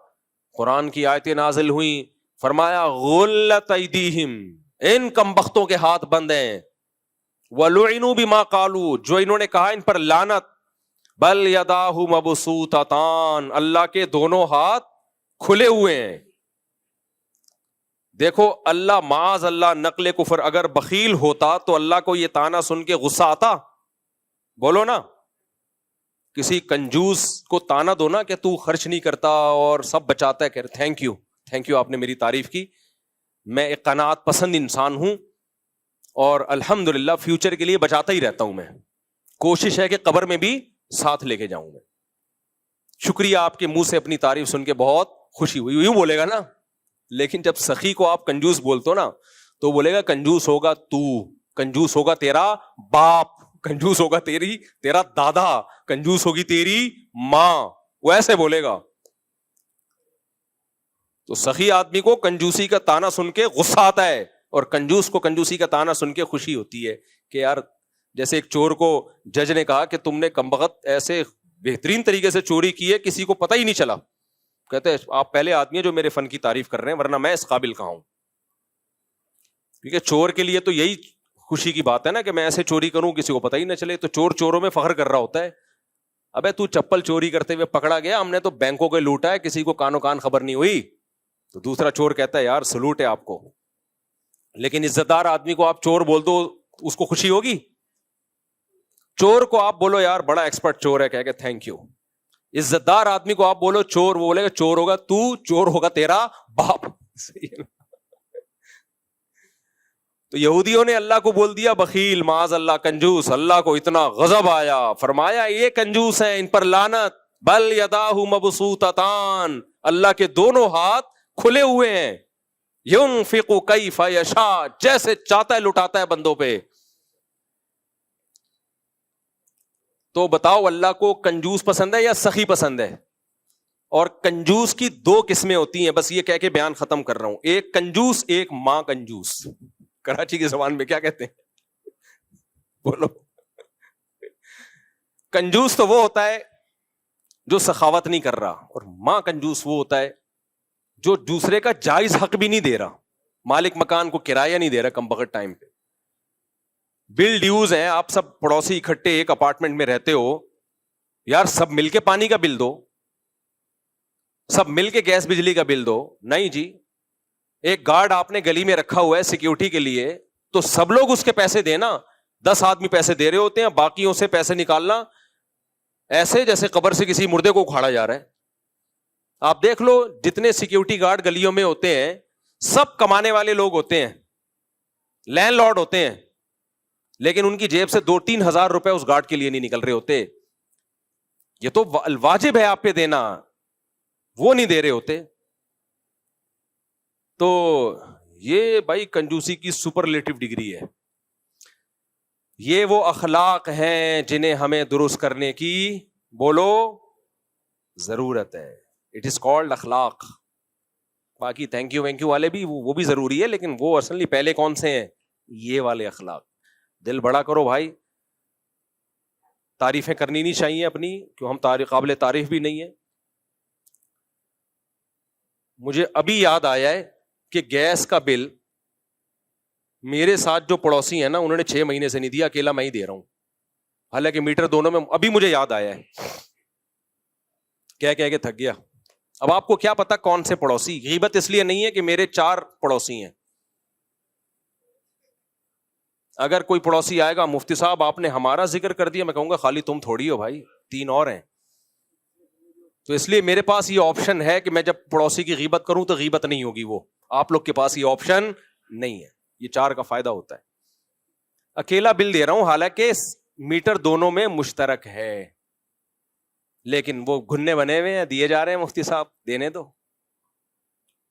قرآن کی آیتیں نازل ہوئیں, فرمایا غلت ایدیہم, ان کمبختوں کے ہاتھ بند ہیں, وَلُعِنُوا بِمَا قَالُوا, جو انہوں نے کہا ان پر لعنت, بل یداہ مبسوطتان, اللہ کے دونوں ہاتھ کھلے ہوئے ہیں. دیکھو اللہ معاذ اللہ نقل کفر اگر بخیل ہوتا تو اللہ کو یہ تانا سن کے غصہ آتا؟ بولو نا. کسی کنجوس کو تانا دو نا کہ تو خرچ نہیں کرتا اور سب بچاتا ہے, کہ تھینک یو آپ نے میری تعریف کی, میں ایک قناعت پسند انسان ہوں اور الحمدللہ فیوچر کے لیے بچاتا ہی رہتا ہوں, میں کوشش ہے کہ قبر میں بھی ساتھ لے کے جاؤں میں. شکریہ, آپ کے منہ سے اپنی تعریف سن کے بہت خوشی ہوئی, یوں بولے گا نا. لیکن جب سخی کو آپ کنجوس بولتے ہو نا تو بولے گا کنجوس ہوگا تو, کنجوس ہوگا تیرا باپ, کنجوس ہوگا تیرا دادا, کنجوس ہوگی تیری ماں, وہ ایسے بولے گا. تو سخی آدمی کو کنجوسی کا تانا سن کے غصہ آتا ہے اور کنجوس کو کنجوسی کا تانا سن کے خوشی ہوتی ہے کہ یار, جیسے ایک چور کو جج نے کہا کہ تم نے کمبخت ایسے بہترین طریقے سے چوری کی ہے کسی کو پتہ ہی نہیں چلا. کہتے ہیں آپ پہلے آدمی ہیں جو میرے فن کی تعریف کر رہے ہیں, ورنہ میں اس قابل کہاں ہوں. کیونکہ چور کے لیے تو یہی خوشی کی بات ہے نا کہ میں ایسے چوری کروں کسی کو پتہ ہی نہ چلے. تو چور چوروں میں فخر کر رہا ہوتا ہے. ابے تو چپل چوری کرتے ہوئے پکڑا گیا, ہم نے تو بینکوں کے لوٹا ہے, کسی کو کانوں کان خبر نہیں ہوئی. تو دوسرا چور کہتا ہے یار سلوٹ ہے آپ کو. لیکن عزت دار آدمی کو آپ چور بول دو, اس کو خوشی ہوگی. چور کو آپ بولو یار بڑا ایکسپرٹ چور ہے, کہہ کے تھینک یو. عزت دار آدمی کو آپ بولو چور, وہ بولے گا چور ہوگا تو, چور ہوگا تیرا باپ. تو یہودیوں نے اللہ کو بول دیا بخیل, معاذ اللہ کنجوس. اللہ کو اتنا غضب آیا, فرمایا یہ کنجوس ہیں, ان پر لعنت. بل یداہ مبسوطتان, اللہ کے دونوں ہاتھ کھلے ہوئے ہیں. ينفق کیف یشاء, جیسے چاہتا ہے لٹاتا ہے بندوں پہ. تو بتاؤ اللہ کو کنجوس پسند ہے یا سخی پسند ہے؟ اور کنجوس کی دو قسمیں ہوتی ہیں, بس یہ کہہ کے بیان ختم کر رہا ہوں. ایک کنجوس, ایک ماں کنجوس. کراچی کی زبان میں کیا کہتے ہیں بولو؟ کنجوس تو وہ ہوتا ہے جو سخاوت نہیں کر رہا, اور ماں کنجوس وہ ہوتا ہے جو دوسرے کا جائز حق بھی نہیں دے رہا. مالک مکان کو کرایہ نہیں دے رہا کم بخت ٹائم پہ. بل ڈیوز ہیں, آپ سب پڑوسی اکٹھے ایک اپارٹمنٹ میں رہتے ہو, یار سب مل کے پانی کا بل دو, سب مل کے گیس بجلی کا بل دو. نہیں جی, ایک گارڈ آپ نے گلی میں رکھا ہوا ہے سیکیورٹی کے لیے, تو سب لوگ اس کے پیسے دینا. 10 آدمی پیسے دے رہے ہوتے ہیں, باقیوں سے پیسے نکالنا ایسے جیسے قبر سے کسی مردے کو اکھاڑا جا رہا ہے. آپ دیکھ لو جتنے سیکیورٹی گارڈ گلیوں میں ہوتے ہیں سب کمانے والے لوگ ہوتے ہیں, لینڈ لارڈ ہوتے ہیں, لیکن ان کی جیب سے 2-3 ہزار روپے اس گارڈ کے لیے نہیں نکل رہے ہوتے. یہ تو واجب ہے آپ پہ دینا, وہ نہیں دے رہے ہوتے. تو یہ بھائی کنجوسی کی سپرلیٹو ڈگری ہے. یہ وہ اخلاق ہیں جنہیں ہمیں درست کرنے کی بولو ضرورت ہے. اٹ از کالڈ اخلاق. باقی تھینک یو وینک یو والے بھی وہ بھی ضروری ہے, لیکن وہ اصلی پہلے کون سے ہیں؟ یہ والے اخلاق. دل بڑا کرو بھائی, تعریفیں کرنی نہیں چاہیے اپنی, کیوں ہم قابل تعریف بھی نہیں ہے. مجھے ابھی یاد آیا ہے کہ گیس کا بل میرے ساتھ جو پڑوسی ہیں نا انہوں نے 6 مہینے سے نہیں دیا, اکیلا میں ہی دے رہا ہوں, حالانکہ میٹر دونوں میں. ابھی مجھے یاد آیا ہے, کہہ کے تھک گیا. اب آپ کو کیا پتا کون سے پڑوسی. غیبت اس لیے نہیں ہے کہ میرے 4 پڑوسی ہیں. اگر کوئی پڑوسی آئے گا مفتی صاحب آپ نے ہمارا ذکر کر دیا, میں کہوں گا خالی تم تھوڑی ہو بھائی, 3 اور ہیں. تو اس لیے میرے پاس یہ آپشن ہے کہ میں جب پڑوسی کی غیبت کروں تو غیبت نہیں ہوگی. وہ آپ لوگ کے پاس یہ آپشن نہیں ہے. یہ 4 کا فائدہ ہوتا ہے. اکیلا بل دے رہا ہوں, حالانکہ میٹر دونوں میں مشترک ہے, لیکن وہ گھننے بنے ہوئے ہیں, دیے جا رہے ہیں مفتی صاحب دینے دو.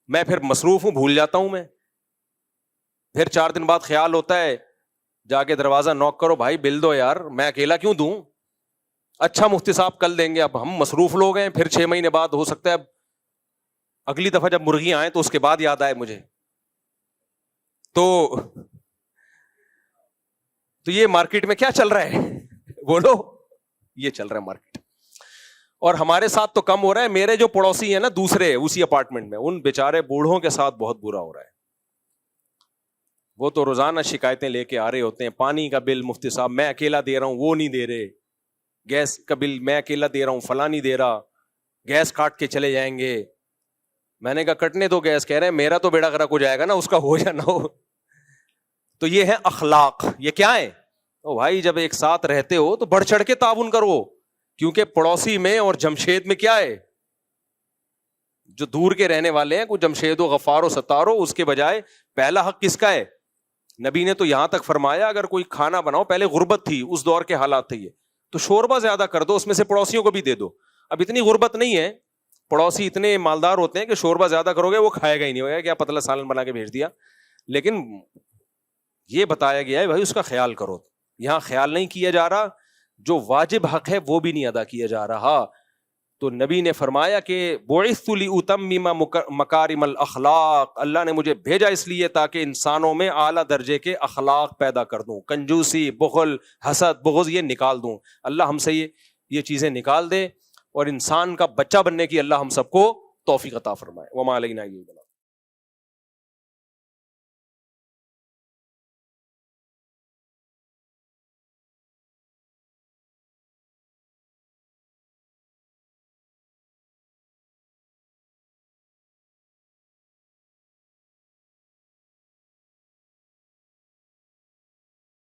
میں پھر مصروف ہوں, بھول جاتا ہوں میں. پھر 4 دن بعد خیال ہوتا ہے, جا کے دروازہ نوک کرو, بھائی بل دو یار, میں اکیلا کیوں دوں. اچھا مفتی صاحب کل دیں گے, اب ہم مصروف لوگ ہیں. پھر 6 مہینے بعد ہو سکتا ہے اگلی دفعہ جب مرغیاں آئیں تو اس کے بعد یاد آئے مجھے. تو یہ مارکیٹ میں کیا چل رہا ہے بولو, یہ چل رہا ہے مارکیٹ. اور ہمارے ساتھ تو کم ہو رہا ہے, میرے جو پڑوسی ہیں نا دوسرے اسی اپارٹمنٹ میں, ان بیچارے بوڑھوں کے ساتھ بہت برا ہو رہا ہے. وہ تو روزانہ شکایتیں لے کے آ رہے ہوتے ہیں, پانی کا بل مفتی صاحب میں اکیلا دے رہا ہوں, وہ نہیں دے رہے. گیس کا بل میں اکیلا دے رہا ہوں, فلاں نہیں دے رہا, گیس کاٹ کے چلے جائیں گے. میں نے کہا کٹنے تو گیس، کہہ رہے ہیں میرا تو بیڑا غرق ہو جائے گا نا، اس کا ہو یا نہ ہو. تو یہ ہے اخلاق. یہ کیا ہے؟ او بھائی جب ایک ساتھ رہتے ہو تو بڑھ چڑھ کے تعاون کرو، کیونکہ پڑوسی میں اور جمشید میں کیا ہے، جو دور کے رہنے والے ہیں، کوئی جمشید و غفار و ستار ہو، اس کے بجائے پہلا حق کس کا ہے؟ نبی نے تو یہاں تک فرمایا اگر کوئی کھانا بناؤ، پہلے غربت تھی، اس دور کے حالات تھے یہ، تو شوربہ زیادہ کر دو، اس میں سے پڑوسیوں کو بھی دے دو. اب اتنی غربت نہیں ہے، پڑوسی اتنے مالدار ہوتے ہیں کہ شوربہ زیادہ کرو گے وہ کھائے گا ہی نہیں، ہوگا کیا پتلا سالن بنا کے بھیج دیا. لیکن یہ بتایا گیا ہے بھائی اس کا خیال کرو. یہاں خیال نہیں کیا جا رہا، جو واجب حق ہے وہ بھی نہیں ادا کیا جا رہا. تو نبی نے فرمایا کہ بعثت لأتمم مکارم الاخلاق، اللہ نے مجھے بھیجا اس لیے تاکہ انسانوں میں اعلیٰ درجے کے اخلاق پیدا کر دوں، کنجوسی، بخل، حسد، بغض یہ نکال دوں. اللہ ہم سے یہ چیزیں نکال دے اور انسان کا بچہ بننے کی اللہ ہم سب کو توفیق عطا فرمائے. وما علینا الا البلاغ.